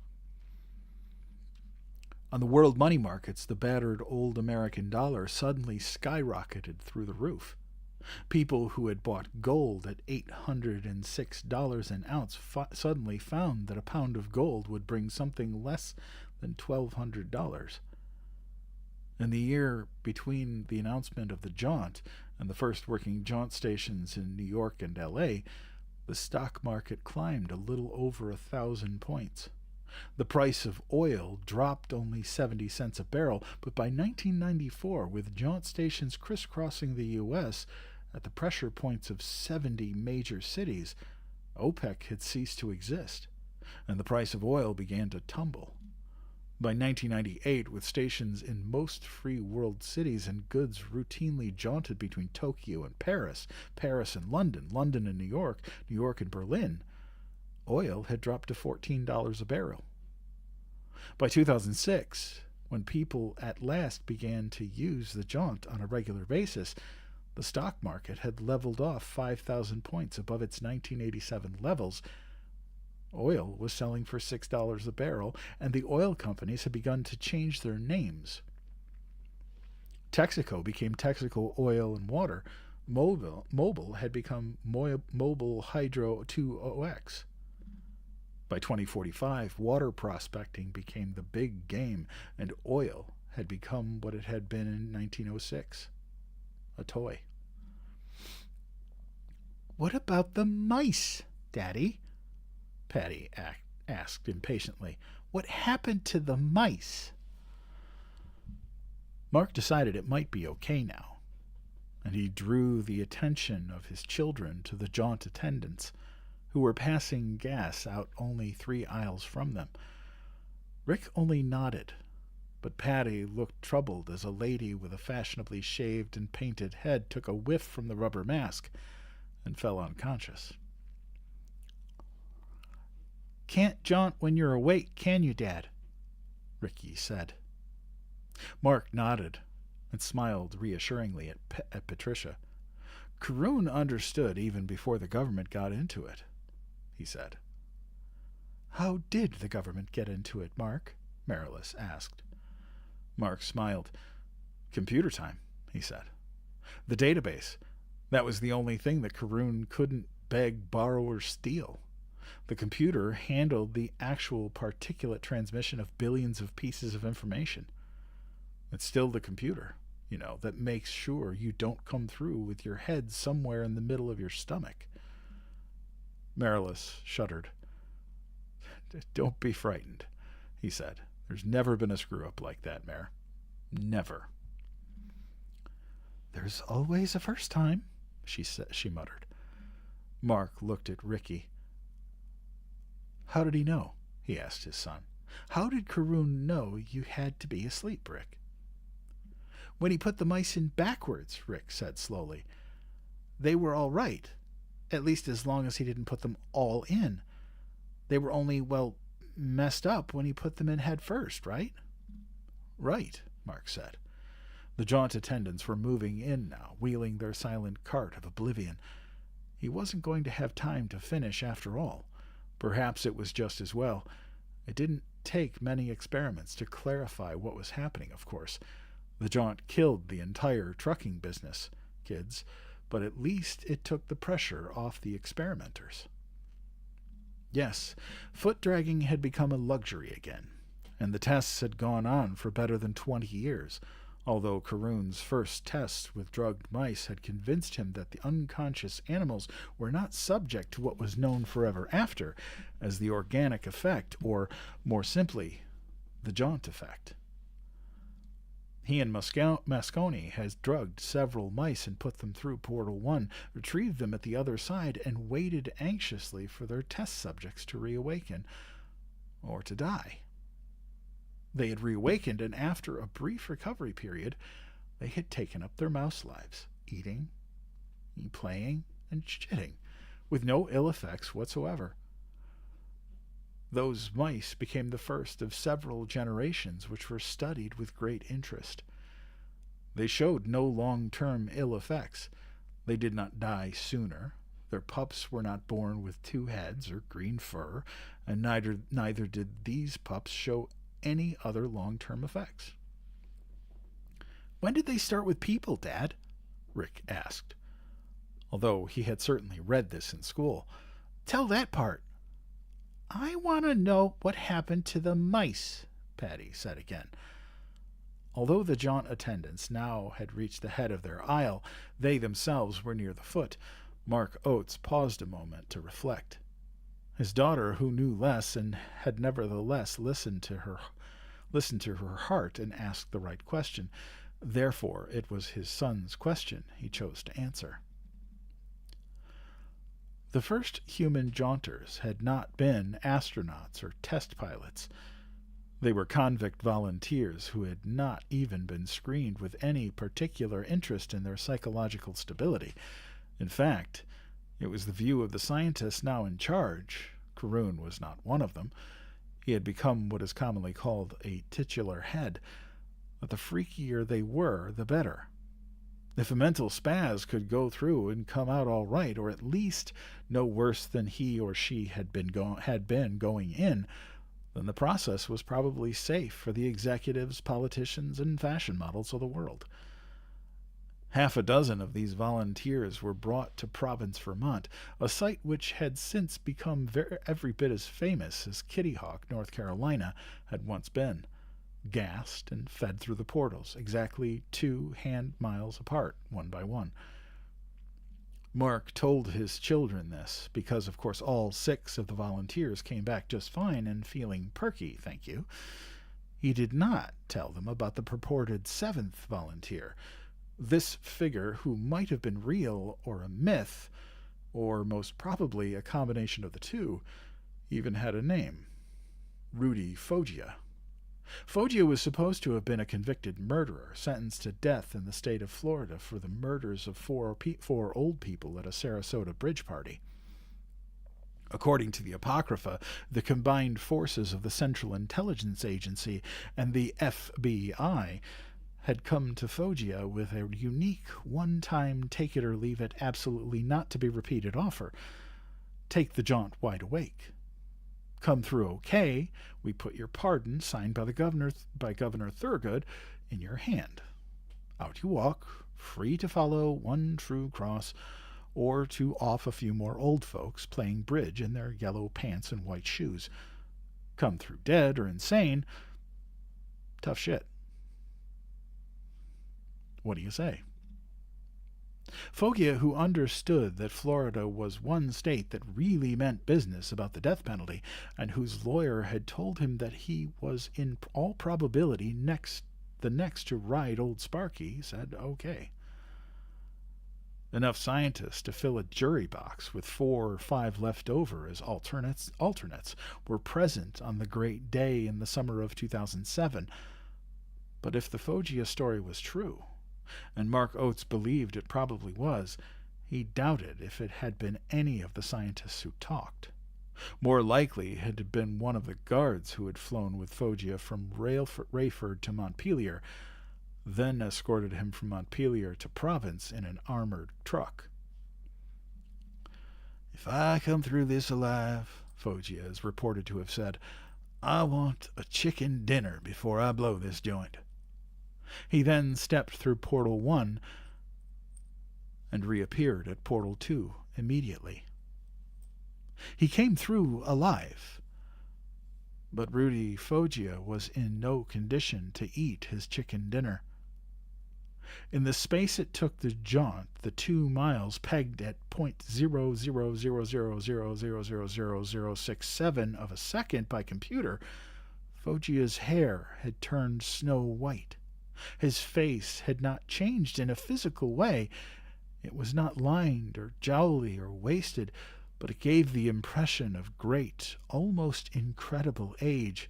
On the world money markets, the battered old American dollar suddenly skyrocketed through the roof. People who had bought gold at $806 an ounce suddenly found that a pound of gold would bring something less than $1,200. In the year between the announcement of the jaunt and the first working jaunt stations in New York and L.A., the stock market climbed a little over 1,000 points. The price of oil dropped only 70 cents a barrel, but by 1994, with jaunt stations crisscrossing the U.S., at the pressure points of 70 major cities, OPEC had ceased to exist, and the price of oil began to tumble. By 1998, with stations in most free world cities and goods routinely jaunted between Tokyo and Paris, Paris and London, London and New York and Berlin, oil had dropped to $14 a barrel. By 2006, when people at last began to use the jaunt on a regular basis, the stock market had leveled off 5,000 points above its 1987 levels. Oil was selling for $6 a barrel, and the oil companies had begun to change their names. Texaco became Texaco Oil and Water. Mobile had become Mobile Hydro 2OX. By 2045, water prospecting became the big game, and oil had become what it had been in 1906, a toy. "What about the mice, Daddy?" Patty asked impatiently. "What happened to the mice?" Mark decided it might be okay now, and he drew the attention of his children to the jaunt attendants, who were passing gas out only 3 aisles from them. Rick only nodded, but Patty looked troubled as a lady with a fashionably shaved and painted head took a whiff from the rubber mask and fell unconscious. "Can't jaunt when you're awake, can you, Dad?" Ricky said. Mark nodded and smiled reassuringly at Patricia. "Karun understood even before the government got into it," he said. "How did the government get into it, Mark?" Marilis asked. Mark smiled. "Computer time," he said. "The database. That was the only thing that Karun couldn't beg, borrow, or steal. The computer handled the actual particulate transmission of billions of pieces of information. It's still the computer, that makes sure you don't come through with your head somewhere in the middle of your stomach." Marilis shuddered. "Don't be frightened," he said. "There's never been a screw-up like that, Mare. Never." "There's always a first time," she muttered. Mark looked at Ricky. "How did he know?" he asked his son. "How did Karun know you had to be asleep, Rick?" "When he put the mice in backwards," Rick said slowly. "They were all right, at least as long as he didn't put them all in. They were only, messed up when he put them in head first, right?" "Right," Mark said. The jaunt attendants were moving in now, wheeling their silent cart of oblivion. He wasn't going to have time to finish after all. Perhaps it was just as well. It didn't take many experiments to clarify what was happening, of course. The jaunt killed the entire trucking business, kids, but at least it took the pressure off the experimenters. Yes, foot dragging had become a luxury again, and the tests had gone on for better than 20 years, although Karun's first tests with drugged mice had convinced him that the unconscious animals were not subject to what was known forever after as the organic effect, or, more simply, the jaunt effect. He and Moscone had drugged several mice and put them through Portal 1, retrieved them at the other side, and waited anxiously for their test subjects to reawaken, or to die. They had reawakened, and after a brief recovery period, they had taken up their mouse lives, eating, playing, and shitting, with no ill effects whatsoever. Those mice became the first of several generations which were studied with great interest. They showed no long-term ill effects. They did not die sooner. Their pups were not born with 2 heads or green fur, and neither did these pups show any other long-term effects. "When did they start with people, Dad?" Rick asked, although he had certainly read this in school. "Tell that part." "I want to know what happened to the mice," Patty said again. Although the jaunt attendants now had reached the head of their aisle, they themselves were near the foot. Mark Oates paused a moment to reflect. His daughter, who knew less and had nevertheless listened to her heart and asked the right question. Therefore, it was his son's question he chose to answer. The first human jaunters had not been astronauts or test pilots. They were convict volunteers who had not even been screened with any particular interest in their psychological stability. In fact, it was the view of the scientists now in charge. Karun was not one of them. He had become what is commonly called a titular head. But the freakier they were, the better. If a mental spaz could go through and come out all right, or at least no worse than he or she had been going in, then the process was probably safe for the executives, politicians, and fashion models of the world. Half a dozen of these volunteers were brought to Province, Vermont, a site which had since become every bit as famous as Kitty Hawk, North Carolina, had once been. Gassed and fed through the portals, exactly 2 hand-miles apart, one by one. Mark told his children this, because of course all 6 of the volunteers came back just fine and feeling perky, thank you. He did not tell them about the purported 7th volunteer. This figure, who might have been real or a myth, or most probably a combination of the two, even had a name. Rudy Foggia. Foggia was supposed to have been a convicted murderer, sentenced to death in the state of Florida for the murders of 4 old people at a Sarasota bridge party. According to the Apocrypha, the combined forces of the Central Intelligence Agency and the FBI had come to Foggia with a unique, one-time take-it-or-leave-it, absolutely not-to-be-repeated offer. Take the jaunt wide awake. Come through okay, we put your pardon, signed by Governor Thurgood, in your hand. Out you walk, free to follow one true cross, or to off a few more old folks playing bridge in their yellow pants and white shoes. Come through dead or insane, tough shit. What do you say? Foggia, who understood that Florida was one state that really meant business about the death penalty, and whose lawyer had told him that he was in all probability the next to ride Old Sparky, said okay. Enough scientists to fill a jury box with 4 or 5 left over as alternates were present on the great day in the summer of 2007. But if the Foggia story was true, and Mark Oates believed it probably was, he doubted if it had been any of the scientists who talked. More likely it had been one of the guards who had flown with Foggia from Rayford to Montpelier, then escorted him from Montpelier to Province in an armored truck. "If I come through this alive," Foggia is reported to have said, "I want a chicken dinner before I blow this joint." He then stepped through Portal 1 and reappeared at Portal 2 immediately. He came through alive, but Rudy Foggia was in no condition to eat his chicken dinner. In the space it took the jaunt, the 2 miles pegged at 0.0000000067 of a second by computer, Foggia's hair had turned snow white. His face had not changed in a physical way. It was not lined or jowly or wasted, but it gave the impression of great, almost incredible age.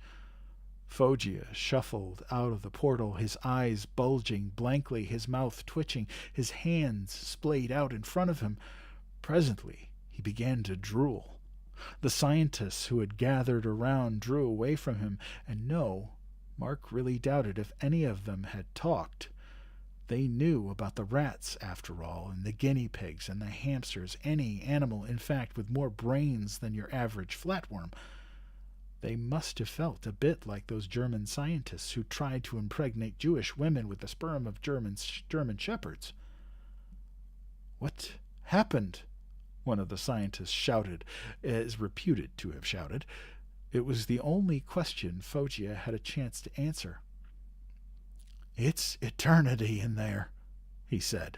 Foggia shuffled out of the portal, his eyes bulging blankly, his mouth twitching, his hands splayed out in front of him. Presently he began to drool. The scientists who had gathered around drew away from him, and no, Mark really doubted if any of them had talked. They knew about the rats, after all, and the guinea pigs and the hamsters, any animal, in fact, with more brains than your average flatworm. They must have felt a bit like those German scientists who tried to impregnate Jewish women with the sperm of German shepherds. "What happened?" one of the scientists shouted, is reputed to have shouted. It was the only question Foggia had a chance to answer. "It's eternity in there," he said,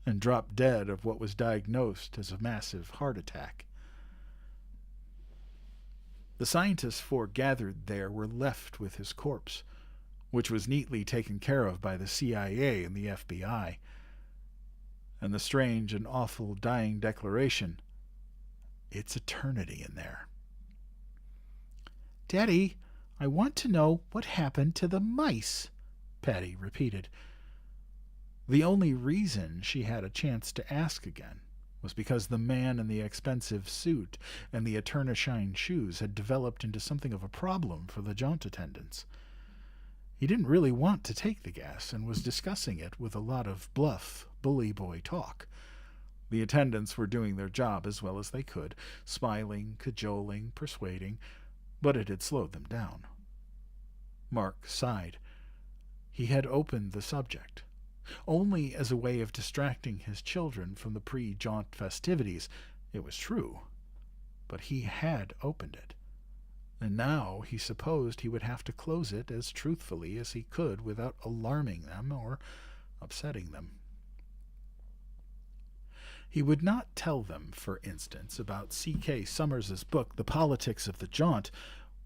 and dropped dead of what was diagnosed as a massive heart attack. The scientists foregathered there were left with his corpse, which was neatly taken care of by the CIA and the FBI, and the strange and awful dying declaration, "It's eternity in there." "Daddy, I want to know what happened to the mice," Patty repeated. The only reason she had a chance to ask again was because the man in the expensive suit and the Eternashine shoes had developed into something of a problem for the jaunt attendants. He didn't really want to take the gas and was discussing it with a lot of bluff, bully boy talk. The attendants were doing their job as well as they could, smiling, cajoling, persuading, but it had slowed them down. Mark sighed. He had opened the subject. only as a way of distracting his children from the pre-jaunt festivities. It was true, but he had opened it, and now he supposed he would have to close it as truthfully as he could without alarming them or upsetting them. He would not tell them, for instance, about C.K. Summers's book, The Politics of the Jaunt,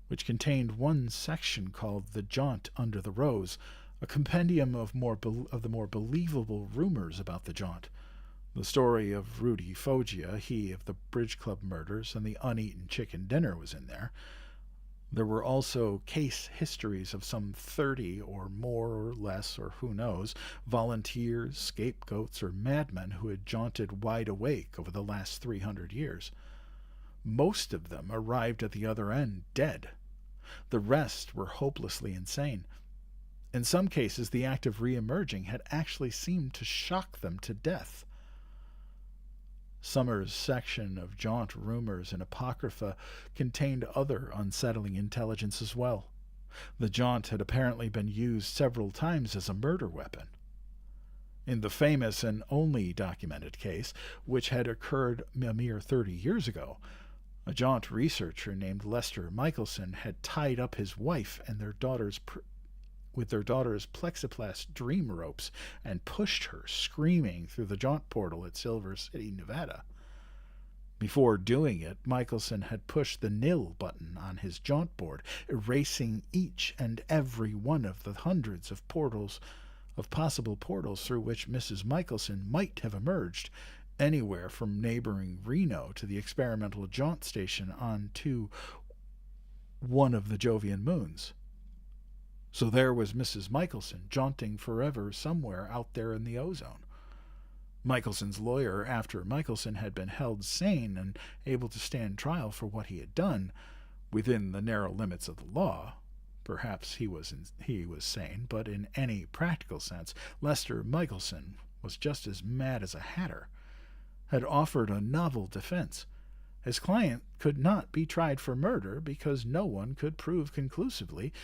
which contained one section called The Jaunt Under the Rose, a compendium of the more believable rumors about the jaunt. The story of Rudy Foggia, he of the Bridge Club murders, and the uneaten chicken dinner was in there. There were also case histories of some 30 or more or less, or who knows, volunteers, scapegoats, or madmen who had jaunted wide awake over the last 300 years. Most of them arrived at the other end dead. The rest were hopelessly insane. In some cases, the act of re-emerging had actually seemed to shock them to death. Summers' section of jaunt rumors and apocrypha contained other unsettling intelligence as well. The jaunt had apparently been used several times as a murder weapon. In the famous and only documented case, which had occurred a mere 30 years ago, a jaunt researcher named Lester Michelson had tied up his wife and their daughter's with their daughter's plexiglass dream ropes and pushed her, screaming, through the jaunt portal at Silver City, Nevada. Before doing it, Michelson had pushed the nil button on his jaunt board, erasing each and every one of the hundreds of possible portals through which Mrs. Michelson might have emerged, anywhere from neighboring Reno to the experimental jaunt station on to one of the Jovian moons. So there was Mrs. Michelson jaunting forever somewhere out there in the ozone. Michelson's lawyer, after Michelson had been held sane and able to stand trial for what he had done, within the narrow limits of the law, perhaps he was sane, but in any practical sense, Lester Michelson was just as mad as a hatter, had offered a novel defense. His client could not be tried for murder because no one could prove conclusively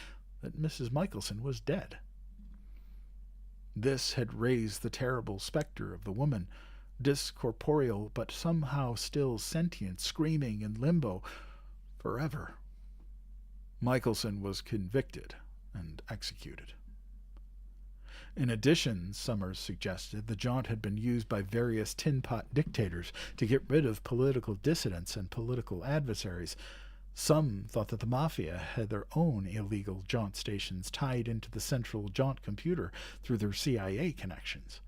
that Mrs. Michelson was dead. This had raised the terrible specter of the woman, discorporeal but somehow still sentient, screaming in limbo forever. Michelson was convicted and executed. In addition, Summers suggested, the jaunt had been used by various tin-pot dictators to get rid of political dissidents and political adversaries. Some thought that the Mafia had their own illegal jaunt stations tied into the central jaunt computer through their CIA connections.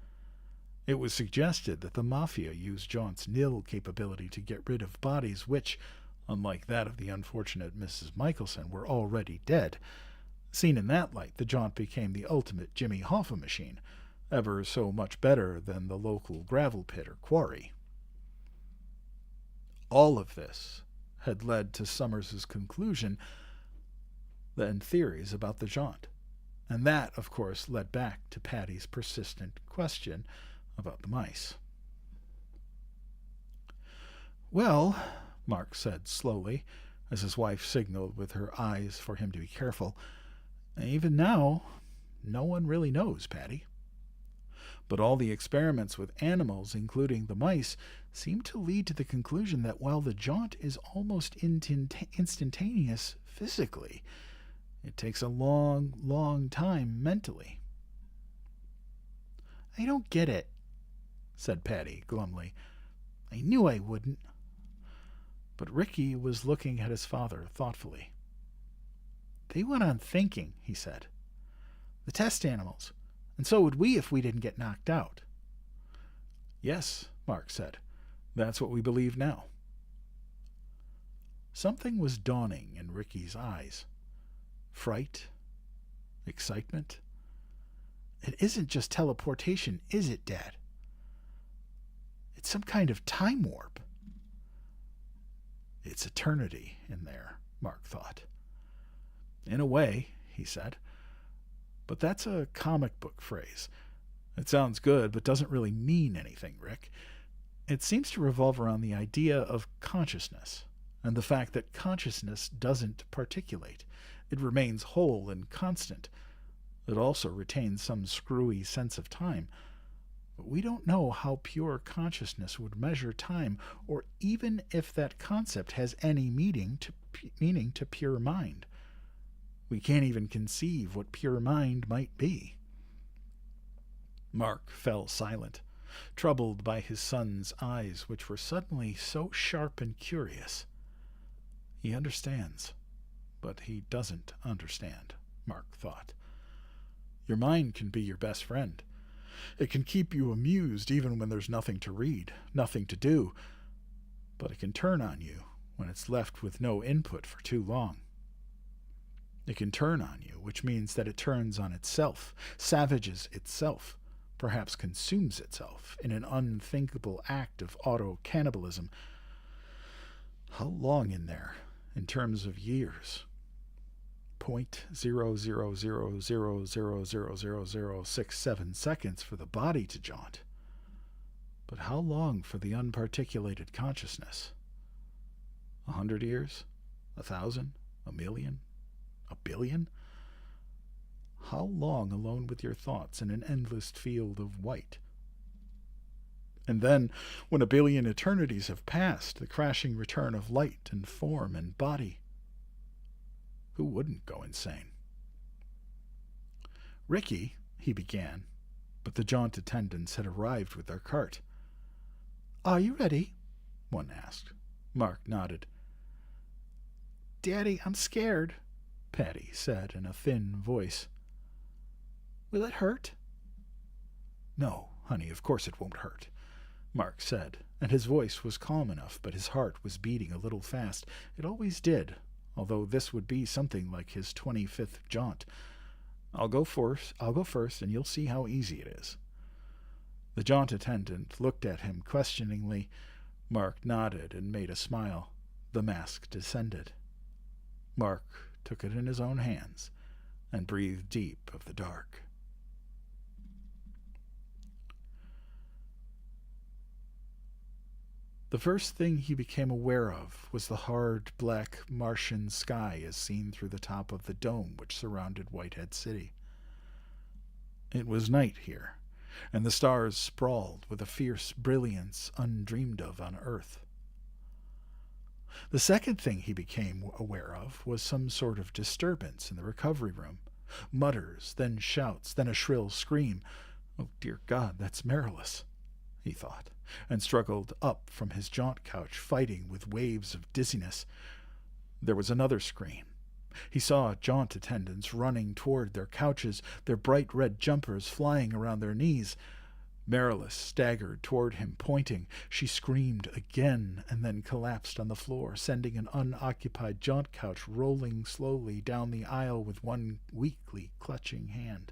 It was suggested that the Mafia used jaunt's nil capability to get rid of bodies which, unlike that of the unfortunate Mrs. Michelson, were already dead. Seen in that light, the jaunt became the ultimate Jimmy Hoffa machine, ever so much better than the local gravel pit or quarry. All of this had led to Summers's conclusion and theories about the jaunt, and that, of course, led back to Patty's persistent question about the mice. "Well," Mark said slowly, as his wife signaled with her eyes for him to be careful, "even now, no one really knows, Patty. But all the experiments with animals, including the mice, seem to lead to the conclusion that while the jaunt is almost instantaneous physically, it takes a long, long time mentally." "I don't get it," said Patty glumly. "I knew I wouldn't." But Ricky was looking at his father thoughtfully. "They went on thinking," he said. "The test animals. And so would we if we didn't get knocked out." "Yes," Mark said. "That's what we believe now." Something was dawning in Ricky's eyes. Fright? Excitement? "It isn't just teleportation, is it, Dad? It's some kind of time warp." "It's eternity in there," Mark thought. "In a way," he said. "But that's a comic book phrase. It sounds good, but doesn't really mean anything, Rick. It seems to revolve around the idea of consciousness, and the fact that consciousness doesn't particulate. It remains whole and constant. It also retains some screwy sense of time, but we don't know how pure consciousness would measure time, or even if that concept has any meaning to pure mind. We can't even conceive what pure mind might be. Mark fell silent, troubled by his son's eyes, which were suddenly so sharp and curious. He understands, but he doesn't understand, Mark thought. Your mind can be your best friend. It can keep you amused even when there's nothing to read, nothing to do, but it can turn on you when it's left with no input for too long. It can turn on you, which means that it turns on itself, savages itself, perhaps consumes itself in an unthinkable act of auto-cannibalism. How long in there, in terms of years? 0.000000067 seconds for the body to jaunt. But how long for the unparticulated consciousness? 100 years? 1,000? 1,000,000? 1,000,000,000? How long alone with your thoughts in an endless field of white? And then, when 1,000,000,000 eternities have passed, the crashing return of light and form and body. Who wouldn't go insane? Ricky, he began, but the jaunt attendants had arrived with their cart. Are you ready? One asked. Mark nodded. Daddy, I'm scared, Patty said in a thin voice. Will it hurt? No, honey, of course it won't hurt, Mark said, and his voice was calm enough, but his heart was beating a little fast. It always did, although this would be something like his 25th jaunt. I'll go first, and you'll see how easy it is. The jaunt attendant looked at him questioningly. Mark nodded and made a smile. The mask descended. Mark took it in his own hands and breathed deep of the dark. The first thing he became aware of was the hard, black Martian sky as seen through the top of the dome which surrounded Whitehead City. It was night here, and the stars sprawled with a fierce brilliance undreamed of on Earth. The second thing he became aware of was some sort of disturbance in the recovery room. Mutters, then shouts, then a shrill scream. Oh, dear God, that's Marilys, he thought, and struggled up from his jaunt couch, fighting with waves of dizziness. There was another scream. He saw jaunt attendants running toward their couches, their bright red jumpers flying around their knees. Marilys staggered toward him, pointing. She screamed again and then collapsed on the floor, sending an unoccupied jaunt couch rolling slowly down the aisle with one weakly clutching hand.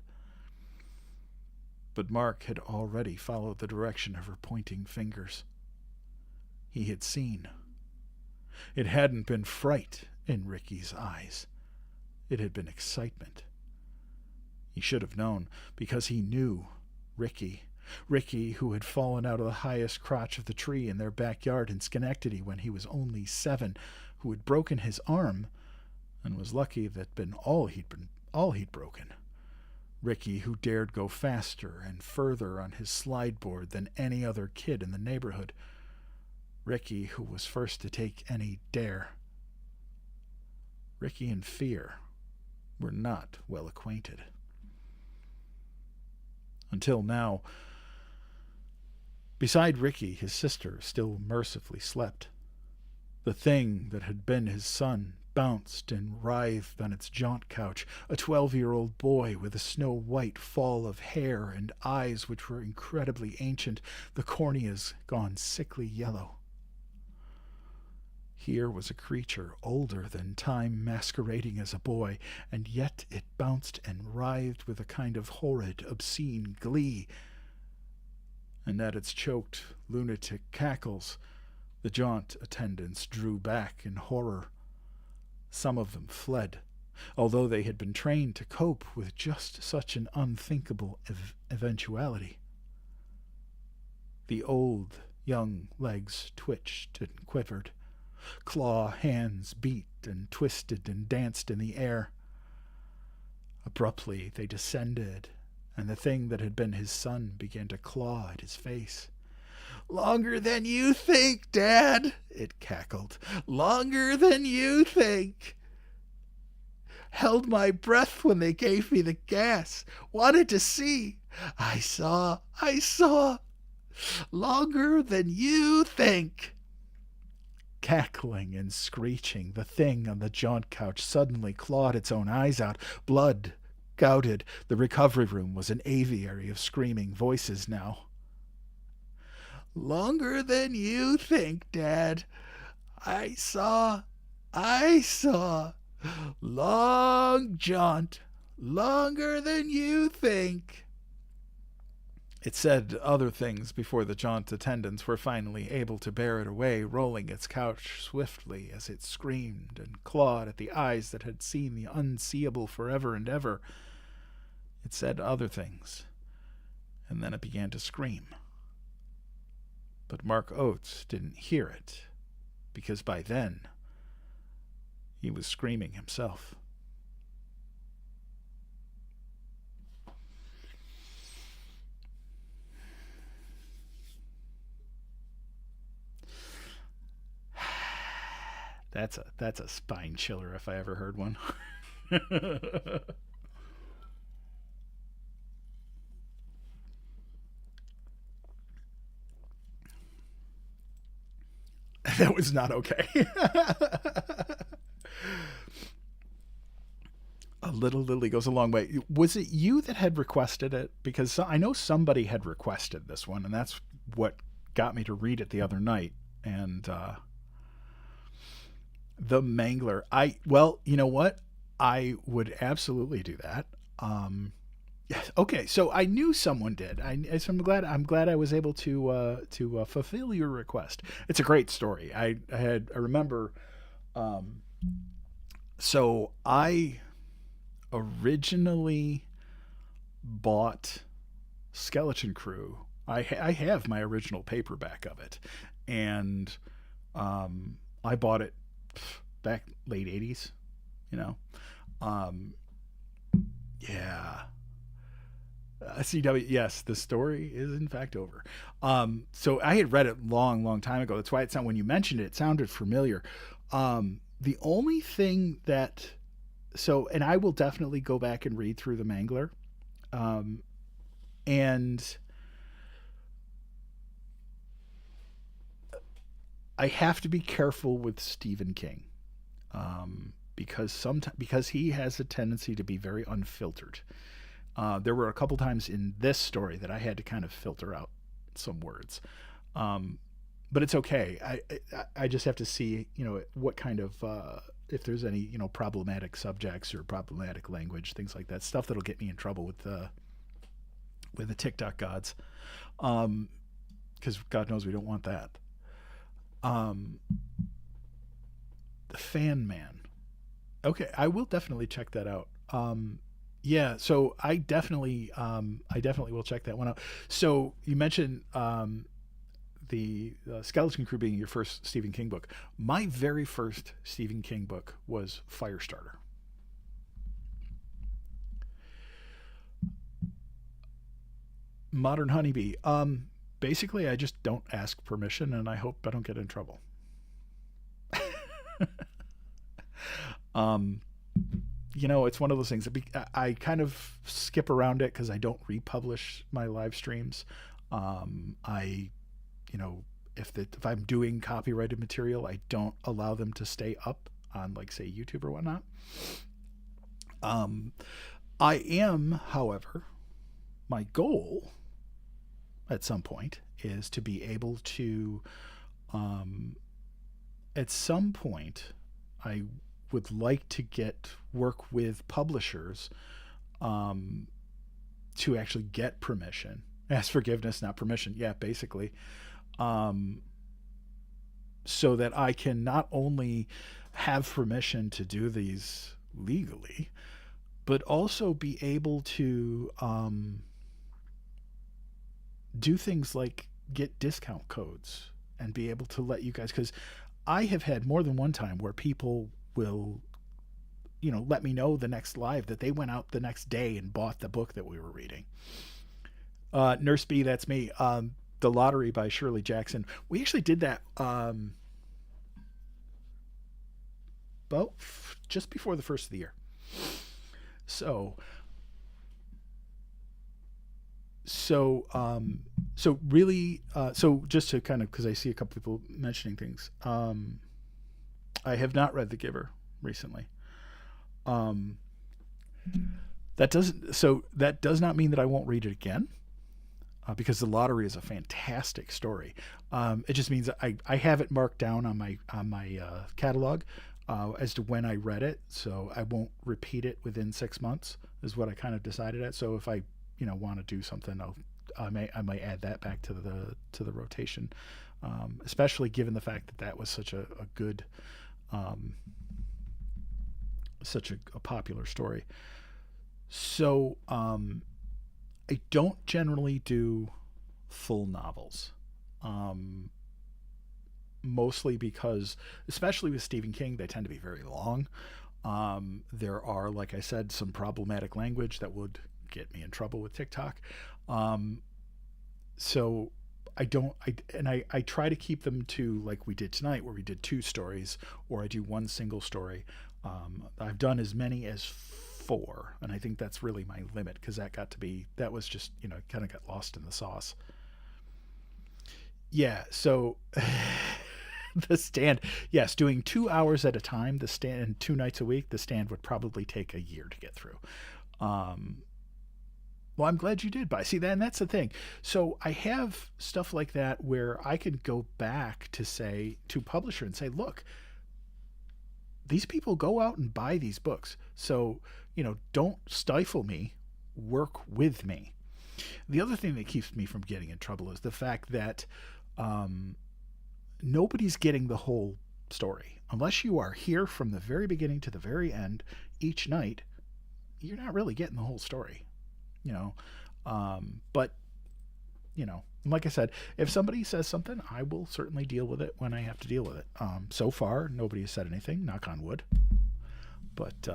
But Mark had already followed the direction of her pointing fingers. He had seen. It hadn't been fright in Ricky's eyes. It had been excitement. He should have known, because he knew Ricky, who had fallen out of the highest crotch of the tree in their backyard in Schenectady when he was only 7, who had broken his arm, and was lucky that been all he'd broken. Ricky, who dared go faster and further on his slide board than any other kid in the neighborhood. Ricky, who was first to take any dare. Ricky and fear were not well acquainted. Until now. Beside Ricky, his sister still mercifully slept. The thing that had been his son bounced and writhed on its jaunt couch, a 12-year-old boy with a snow-white fall of hair and eyes which were incredibly ancient, the corneas gone sickly yellow. Here was a creature older than time masquerading as a boy, and yet it bounced and writhed with a kind of horrid, obscene glee. And at its choked, lunatic cackles, the jaunt attendants drew back in horror. Some of them fled, although they had been trained to cope with just such an unthinkable eventuality. The old, young legs twitched and quivered. Claw hands beat and twisted and danced in the air. Abruptly, they descended, and the thing that had been his son began to claw at his face. "Longer than you think, Dad," it cackled. "Longer than you think. Held my breath when they gave me the gas. Wanted to see. I saw. I saw. Longer than you think." Cackling and screeching, the thing on the jaunt couch suddenly clawed its own eyes out. Blood gouted. The recovery room was an aviary of screaming voices now. "Longer than you think, Dad. I saw. I saw. Long jaunt. Longer than you think." It said other things before the jaunt attendants were finally able to bear it away, rolling its couch swiftly as it screamed and clawed at the eyes that had seen the unseeable forever and ever. It said other things, and then it began to scream. But Mark Oates didn't hear it, because by then he was screaming himself. That's a spine chiller if I ever heard one. That was not okay. A little Lily goes a long way. Was it you that had requested it? Because I know somebody had requested this one, and that's what got me to read it the other night. And the Mangler. Well, you know what? I would absolutely do that. Okay, so I knew someone did. So I'm glad I was able to fulfill your request. It's a great story. I remember. So I originally bought Skeleton Crew. I have my original paperback of it, and I bought it back late '80s. You know, um, yeah. CW, yes, the story is in fact over. So I had read it long time ago. That's why it's not, when you mentioned it, it sounded familiar. The only thing that, and I will definitely go back and read through the Mangler. And I have to be careful with Stephen King. Because he has a tendency to be very unfiltered. There were a couple times in this story that I had to kind of filter out some words, but it's okay. I just have to see, what kind of if there's any, problematic subjects or problematic language, things like that, stuff that'll get me in trouble with the TikTok gods, because God knows we don't want that. The Fan Man. Okay, I will definitely check that out. Yeah, so I definitely will check that one out. So you mentioned the Skeleton Crew being your first Stephen King book. My very first Stephen King book was Firestarter. Modern Honeybee. Basically, I just don't ask permission, and I hope I don't get in trouble. um, it's one of those things that I kind of skip around it because I don't republish my live streams. I, if I'm doing copyrighted material, I don't allow them to stay up on, like, say, YouTube or whatnot. I am, however, my goal at some point is to be able to, at some point, I would like to work with publishers to actually get permission. Ask forgiveness, not permission. Yeah, basically. So that I can not only have permission to do these legally, but also be able to do things like get discount codes and be able to let you guys, because I have had more than one time where people will let me know the next live that they went out the next day and bought the book that we were reading. Nurse B, that's me. The Lottery by Shirley Jackson. We actually did that about just before the first of the year. So so really, so just to kind of, because I see a couple people mentioning things. I have not read The Giver recently. Um, that does not mean that I won't read it again, because The Lottery is a fantastic story. It just means I have it marked down on my catalog as to when I read it, so I won't repeat it within 6 months. Is what I kind of decided at. So if I want to do something, I might add that back to the rotation, especially given the fact that that was a good, um, such a popular story. So I don't generally do full novels. Um, Mostly because, especially with Stephen King, they tend to be very long. There are, like I said, some problematic language that would get me in trouble with TikTok. Um, so I don't, I try to keep them to, like we did tonight, where we did two stories, or I do one single story. I've done as many as four, and I think that's really my limit, because that was just, kind of got lost in the sauce. Yeah, so the stand, yes, doing 2 hours at a time, the stand, 2 nights a week, the stand would probably take a year to get through. Um, well, I'm glad you did buy. See, then that's the thing. So I have stuff like that where I could go back to say to publisher and say, look, these people go out and buy these books. So, don't stifle me, work with me. The other thing that keeps me from getting in trouble is the fact that um, nobody's getting the whole story. Unless you are here from the very beginning to the very end each night, you're not really getting the whole story, you know. But, like I said, if somebody says something, I will certainly deal with it when I have to deal with it. So far, nobody has said anything, knock on wood. But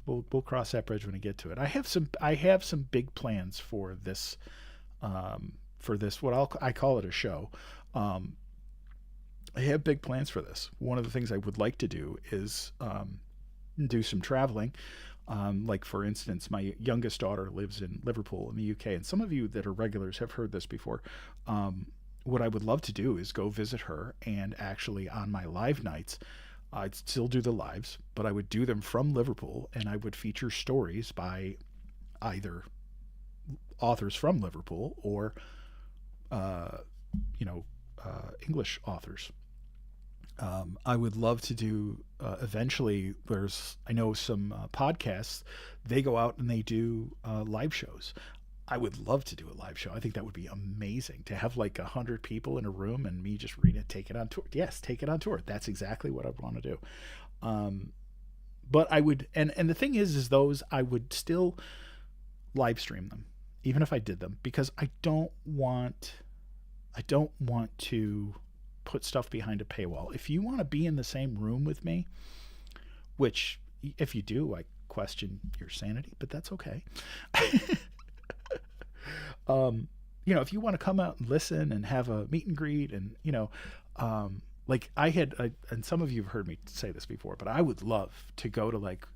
we'll cross that bridge when we get to it. I have some big plans for this, what I call it a show. Um, I have big plans for this. One of the things I would like to do is do some traveling. Like, for instance, my youngest daughter lives in Liverpool in the UK, and some of you that are regulars have heard this before. What I would love to do is go visit her, and actually on my live nights, I'd still do the lives, but I would do them from Liverpool, and I would feature stories by either authors from Liverpool or, uh, English authors. I would love to do, eventually. I know some podcasts, they go out and they do live shows. I would love to do a live show. I think that would be amazing to have like 100 people in a room and me just read it, take it on tour. Yes, take it on tour. That's exactly what I want to do. Um, but I would, and the thing is those I would still live stream them, even if I did them, because I don't want to put stuff behind a paywall. If you want to be in the same room with me, which if you do, I question your sanity, but that's okay. If you want to come out and listen and have a meet and greet, and like and some of you have heard me say this before, but I would love to go to like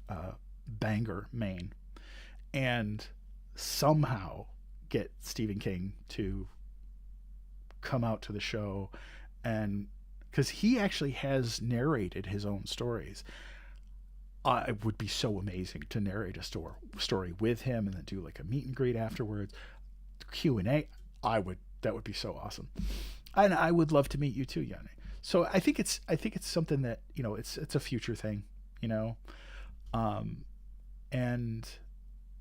Bangor, Maine, and somehow get Stephen King to come out to the show, and because he actually has narrated his own stories. It would be so amazing to narrate a story with him, and then do like a meet and greet afterwards, Q&A. That would be so awesome, and I would love to meet you too, Yanni. So I think it's something that, it's a future thing, you know, um, and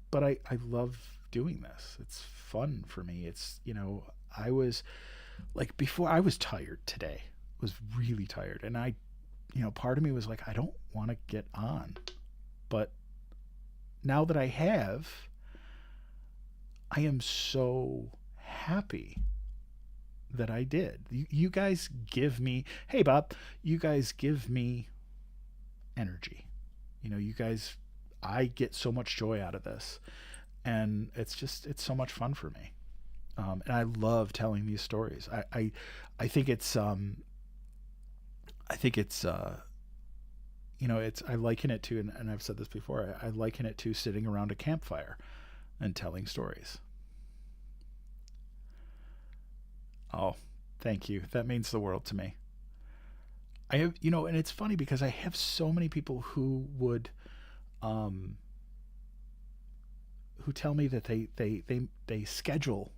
but I love doing this. It's fun for me. I was like, before, I was tired today. Was really tired, and part of me was like, I don't want to get on, but now that I have, I am so happy that I did. You guys give me, hey Bob, you guys give me energy. You guys I get so much joy out of this, and it's so much fun for me. And I love telling these stories. I think it's it's I liken it to, and I've said this before. I liken it to sitting around a campfire and telling stories. Oh, thank you. That means the world to me. I have, and it's funny because I have so many people um, who tell me that they schedule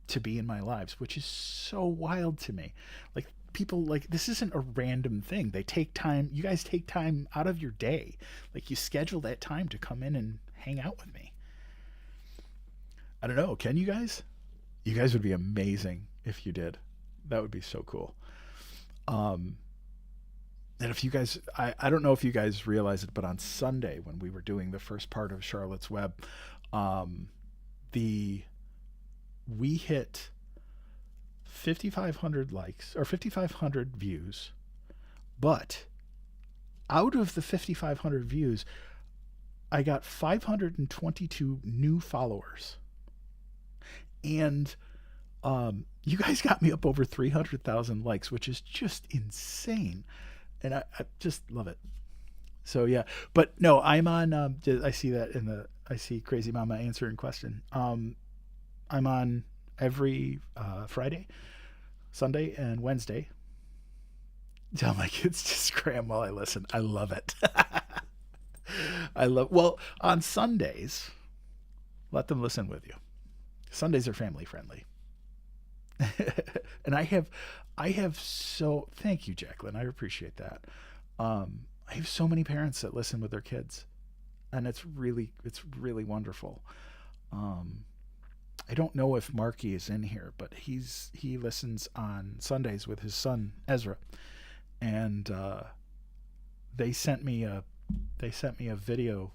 to be in my lives, which is so wild to me. Like, people, like, this isn't a random thing. They take time. You guys take time out of your day. Like, you schedule that time to come in and hang out with me. I don't know. Can you guys? You guys would be amazing if you did. That would be so cool. Um, and if you guys, I don't know if you guys realize it, but on Sunday when we were doing the first part of Charlotte's Web, um, the we hit 5,500 likes or 5,500 views, but out of the 5,500 views, I got 522 new followers, and you guys got me up over 300,000 likes, which is just insane, and I just love it. So yeah, but no, I'm on. I see that in the. I see Crazy Mama answering question. I'm on every Friday, Sunday, and Wednesday. Tell my kids to scram while I listen. I love it. I love. Well, on Sundays, let them listen with you. Sundays are family friendly, and I have so. Thank you, Jacqueline. I appreciate that. I have so many parents that listen with their kids, and it's really wonderful. Um, I don't know if Marky is in here, but he listens on Sundays with his son Ezra, and they sent me a they sent me a video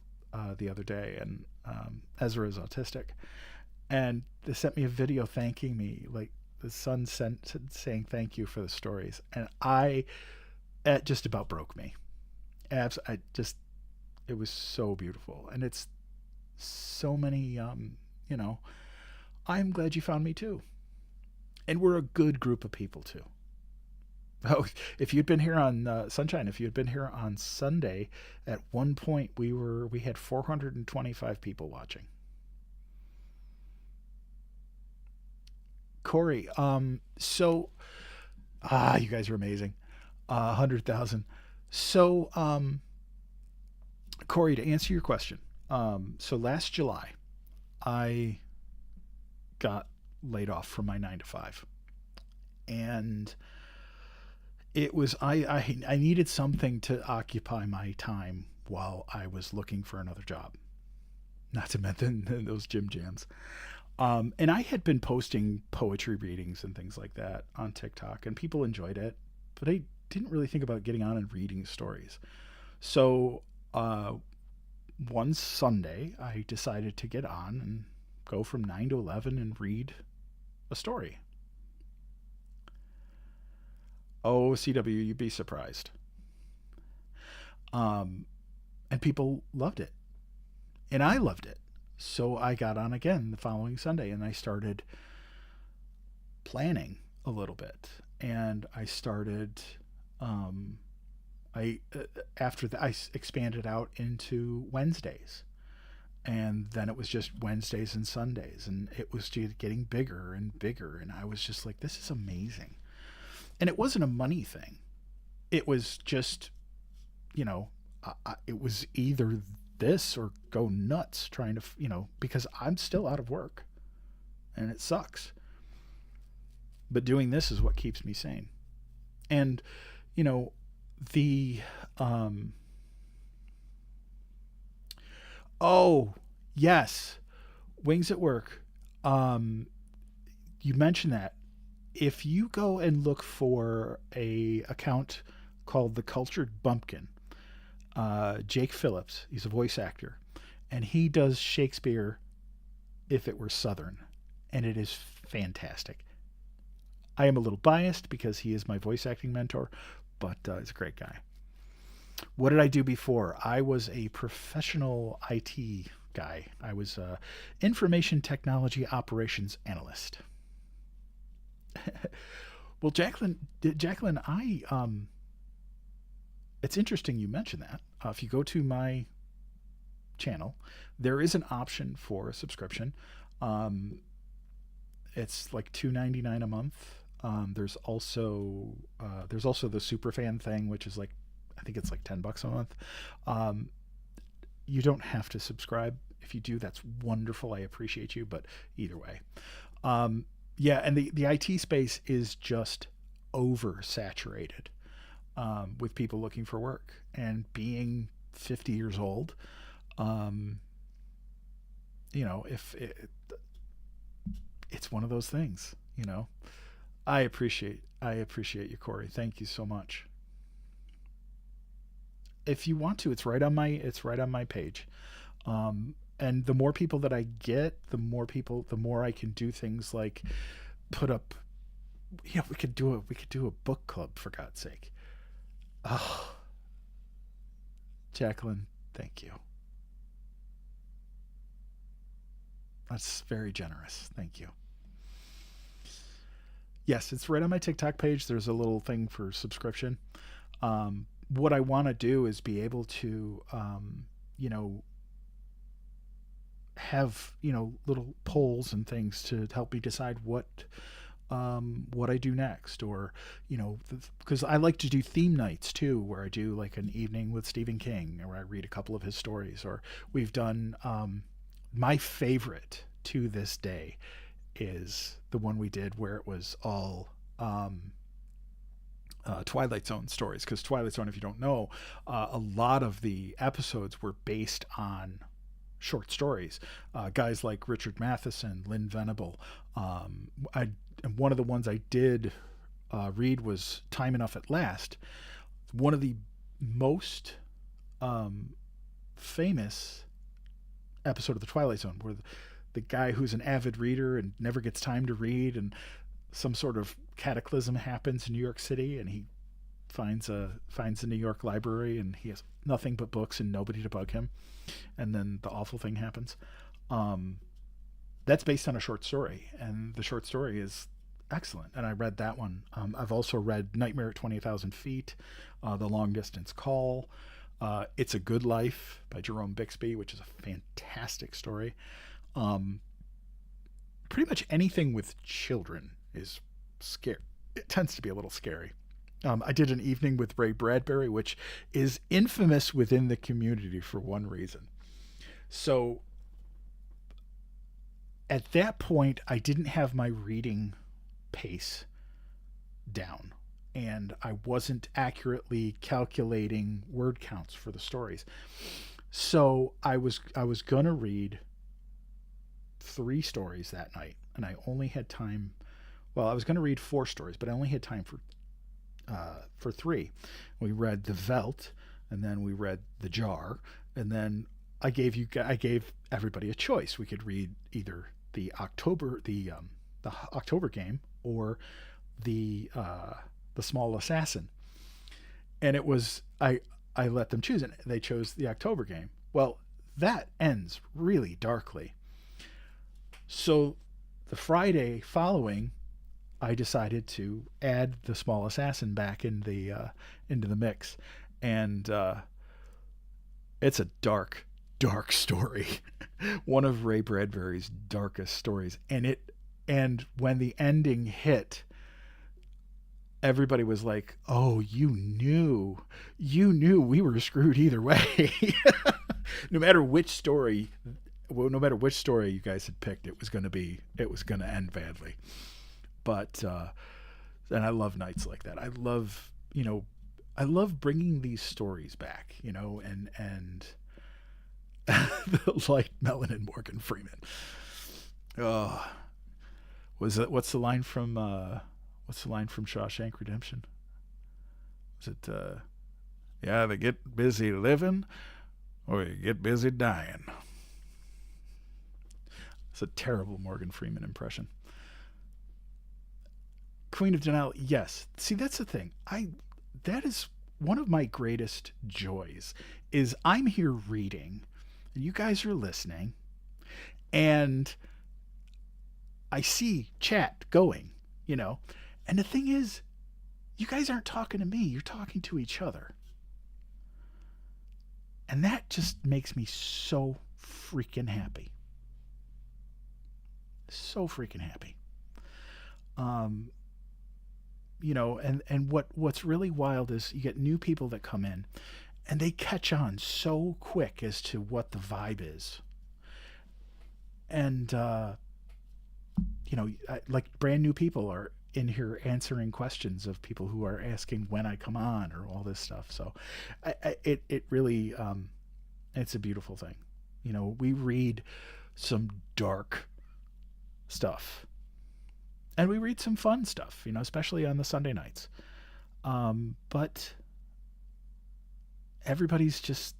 the other day, and Ezra is autistic, and they sent me a video thanking me, like the son sent saying thank you for the stories, and it just about broke me. I just it was so beautiful, and it's so many you know I'm glad you found me too. And we're a good group of people too. Oh, if you'd been here on Sunshine, if you'd been here on Sunday, at one point we had 425 people watching. Corey, you guys are amazing. 100,000. So, Corey, to answer your question, so last July, I got laid off from my 9 to 5, and I needed something to occupy my time while I was looking for another job. Not to mention those gym jams. And I had been posting poetry readings and things like that on TikTok, and people enjoyed it, but I didn't really think about getting on and reading stories. So one Sunday, I decided to get on and go from 9 to 11 and read a story. Oh, CW, you'd be surprised. Um, and people loved it, and I loved it. So I got on again the following Sunday, and I started planning a little bit, and I started. I after that I expanded out into Wednesdays, and then it was just Wednesdays and Sundays, and it was just getting bigger and bigger, and I was just like, this is amazing. And it wasn't a money thing. It was just, you know, it was either this or go nuts trying to, because I'm still out of work, and it sucks. But doing this is what keeps me sane. And, you know, the, um, oh, yes, Wings at Work. Um, you mentioned that. If you go and look for a account called The Cultured Bumpkin, Jake Phillips, he's a voice actor, and he does Shakespeare if it were Southern, and it is fantastic. I am a little biased because he is my voice acting mentor, but he's a great guy. What did I do before? I was a professional IT guy. I was a information technology operations analyst. Well, Jacqueline, it's interesting you mentioned that. If you go to my channel, there is an option for a subscription. Um, it's like $2.99 a month. There's also the superfan thing, which is like, I think it's like $10 a month. Um, you don't have to subscribe. If you do, that's wonderful. I appreciate you. But either way, um, yeah, and the IT space is just oversaturated with people looking for work and being 50 years old. Um, if it's one of those things, I appreciate you, Corey. Thank you so much. If you want to, it's right on my page. And the more people that I get, the more I can do things like put up. We could do a book club for God's sake. Oh, Jacqueline, thank you. That's very generous. Thank you. Yes, it's right on my TikTok page. There's a little thing for subscription. What I want to do is be able to, you know, have little polls and things to help me decide what I do next, or because I like to do theme nights too, where I do like an evening with Stephen King, where I read a couple of his stories, or we've done my favorite to this day is the one we did where it was all Twilight Zone stories. Because Twilight Zone, if you don't know, a lot of the episodes were based on short stories. Guys like Richard Matheson, Lynn Venable. And one of the ones I did read was Time Enough at Last. One of the most um, famous episode of the Twilight Zone, where the guy who's an avid reader and never gets time to read, and some sort of cataclysm happens in New York City, and he finds a New York library, and he has nothing but books and nobody to bug him, and then the awful thing happens. Um, that's based on a short story, and the short story is excellent. And I read that one. I've also read Nightmare at 20,000 Feet, The Long Distance Call, It's a Good Life by Jerome Bixby, which is a fantastic story. Um, Pretty much anything with children is scary. It tends to be a little scary. I did an evening with Ray Bradbury, which is infamous within the community for one reason. So at that point, I didn't have my reading pace down, and I wasn't accurately calculating word counts for the stories. So I was gonna read 3 stories that night, and I only had time. Well, I was gonna read 4 stories, but I only had time for 3. We read the Velt, and then we read the Jar, and then I gave everybody a choice. We could read either the October game, or the Small Assassin, and it was I let them choose, and they chose the October game. Well, that ends really darkly. So the Friday following, I decided to add the Small Assassin back into the mix, and it's a dark, dark story, one of Ray Bradbury's darkest stories. And when the ending hit, everybody was like, "Oh, you knew we were screwed either way." no matter which story, no matter which story you guys had picked, it was going to end badly. But and I love nights like that. I love bringing these stories back, and like Melon and Morgan Freeman. Oh, was it? What's the line from Shawshank Redemption? Was it? Yeah, they get busy living, or you get busy dying. It's a terrible Morgan Freeman impression. Queen of Denial, yes. See, that's the thing. That is one of my greatest joys is I'm here reading, and you guys are listening, and I see chat going, you know. And the thing is, you guys aren't talking to me, you're talking to each other. And that just makes me so freaking happy. So freaking happy. Um, and what's really wild is you get new people that come in and they catch on so quick as to what the vibe is. And like brand new people are in here answering questions of people who are asking when I come on or all this stuff. So it really it's a beautiful thing. We read some dark stuff and we read some fun stuff, especially on the Sunday nights. But everybody's just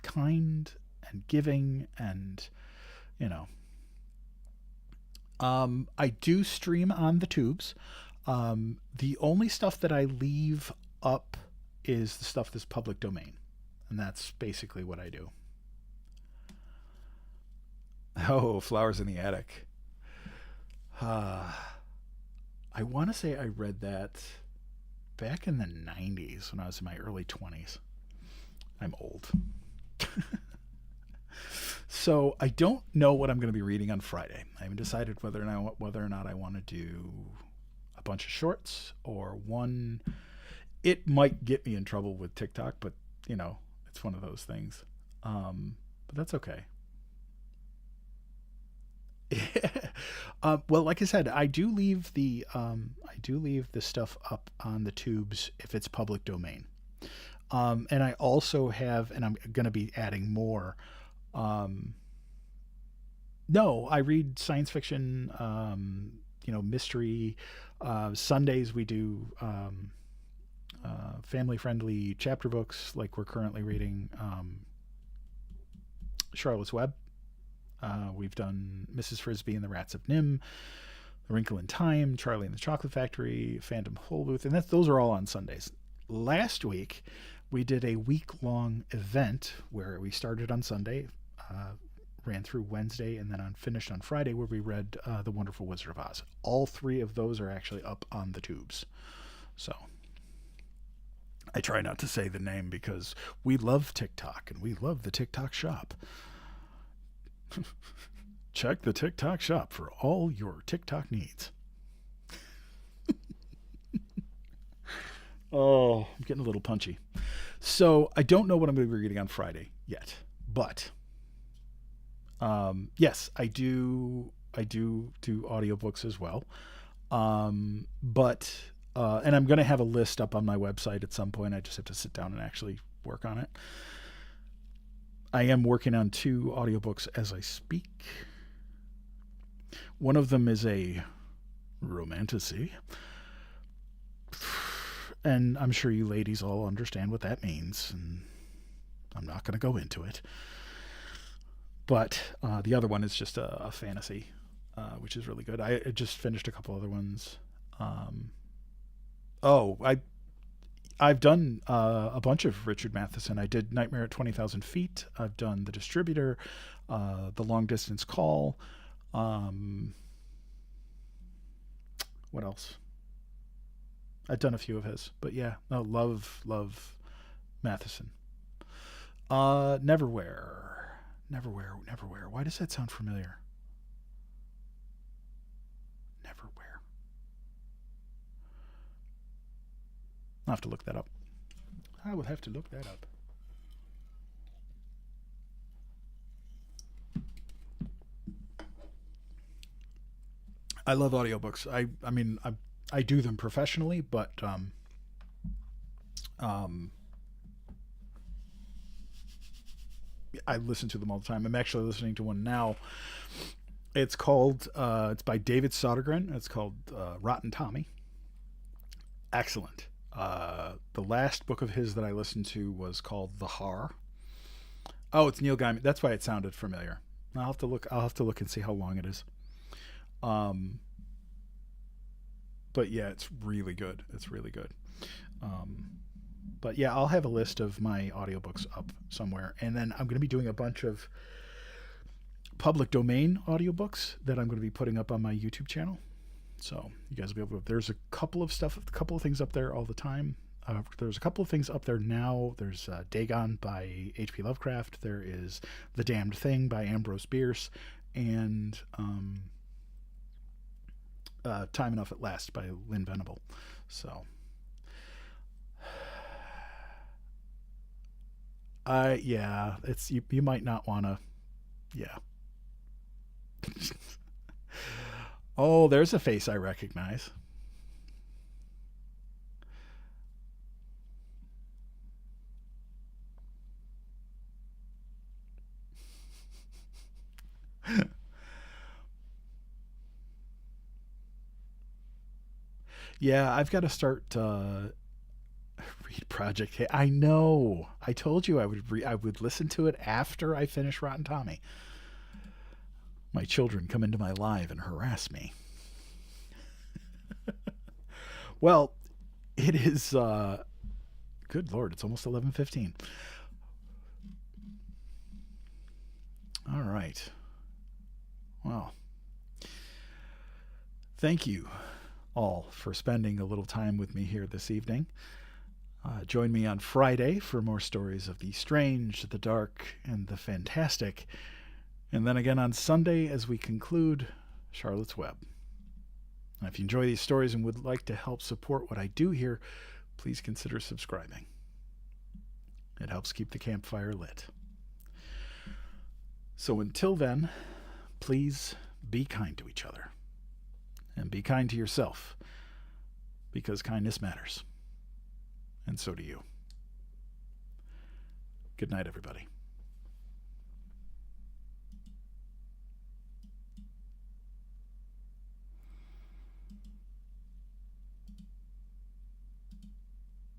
kind and giving, and you know, I do stream on the tubes. The only stuff that I leave up is the stuff that's public domain, and that's basically what I do. Oh, Flowers in the Attic. Uh, I want to say I read that back in the 90s when I was in my early 20s. I'm old. So I don't know what I'm going to be reading on Friday. I haven't decided whether or not I want to do a bunch of shorts or one. It might get me in trouble with TikTok, but it's one of those things. But that's okay. Well, like I said, I do leave the stuff up on the tubes if it's public domain. And I also have, and I'm going to be adding more. Um, no, I read science fiction, mystery. Sundays we do family-friendly chapter books, like we're currently reading Charlotte's Web. We've done Mrs. Frisbee and the Rats of Nim, The Wrinkle in Time, Charlie and the Chocolate Factory, Phantom Holbooth, and those are all on Sundays. Last week, we did a week-long event where we started on Sunday, ran through Wednesday, and then finished on Friday, where we read The Wonderful Wizard of Oz. All three of those are actually up on the tubes. So I try not to say the name because we love TikTok and we love the TikTok shop. Check the TikTok shop for all your TikTok needs. Oh, I'm getting a little punchy. So I don't know what I'm going to be reading on Friday yet, but yes, I do. I do audiobooks as well. But and I'm going to have a list up on my website at some point. I just have to sit down and actually work on it. I am working on two audiobooks as I speak. One of them is a romantasy. And I'm sure you ladies all understand what that means, and I'm not going to go into it. But the other one is just a fantasy, which is really good. I just finished a couple other ones. Oh, I've done a bunch of Richard Matheson. I did Nightmare at 20,000 Feet. I've done The Distributor, The Long Distance Call. What else? I've done a few of his, but yeah, no, love Matheson. Neverwhere. Why does that sound familiar? Neverwhere. I'll have to look that up. I will have to look that up. I love audiobooks. I mean, I do them professionally, but um, I listen to them all the time. I'm actually listening to one now. It's by David Sodergren. It's called Rotten Tommy. Excellent. The last book of his that I listened to was called The Har. Oh, it's Neil Gaiman. That's why it sounded familiar. I'll have to look. I'll have to look and see how long it is. Um, but yeah, it's really good. It's really good. Um, But yeah, I'll have a list of my audiobooks up somewhere. And then I'm going to be doing a bunch of public domain audiobooks that I'm going to be putting up on my YouTube channel. So you guys will be able to. There's a couple of things up there all the time. There's a couple of things up there now. There's Dagon by H.P. Lovecraft. There is The Damned Thing by Ambrose Bierce, and Time Enough at Last by Lynn Venable. So, yeah, it's you might not want to. Yeah. Oh, there's a face I recognize. Yeah, I've got to start read Project Hay. I know. I told you I would listen to it after I finish Rotten Tommy. My children come into my live and harass me. Well, it is good lord, it's almost 11:15. All right. Well, thank you all for spending a little time with me here this evening. Join me on Friday for more stories of the strange, the dark, and the fantastic. And then again on Sunday as we conclude Charlotte's Web. And if you enjoy these stories and would like to help support what I do here, please consider subscribing. It helps keep the campfire lit. So until then, please be kind to each other. And be kind to yourself, because kindness matters. And so do you. Good night, everybody.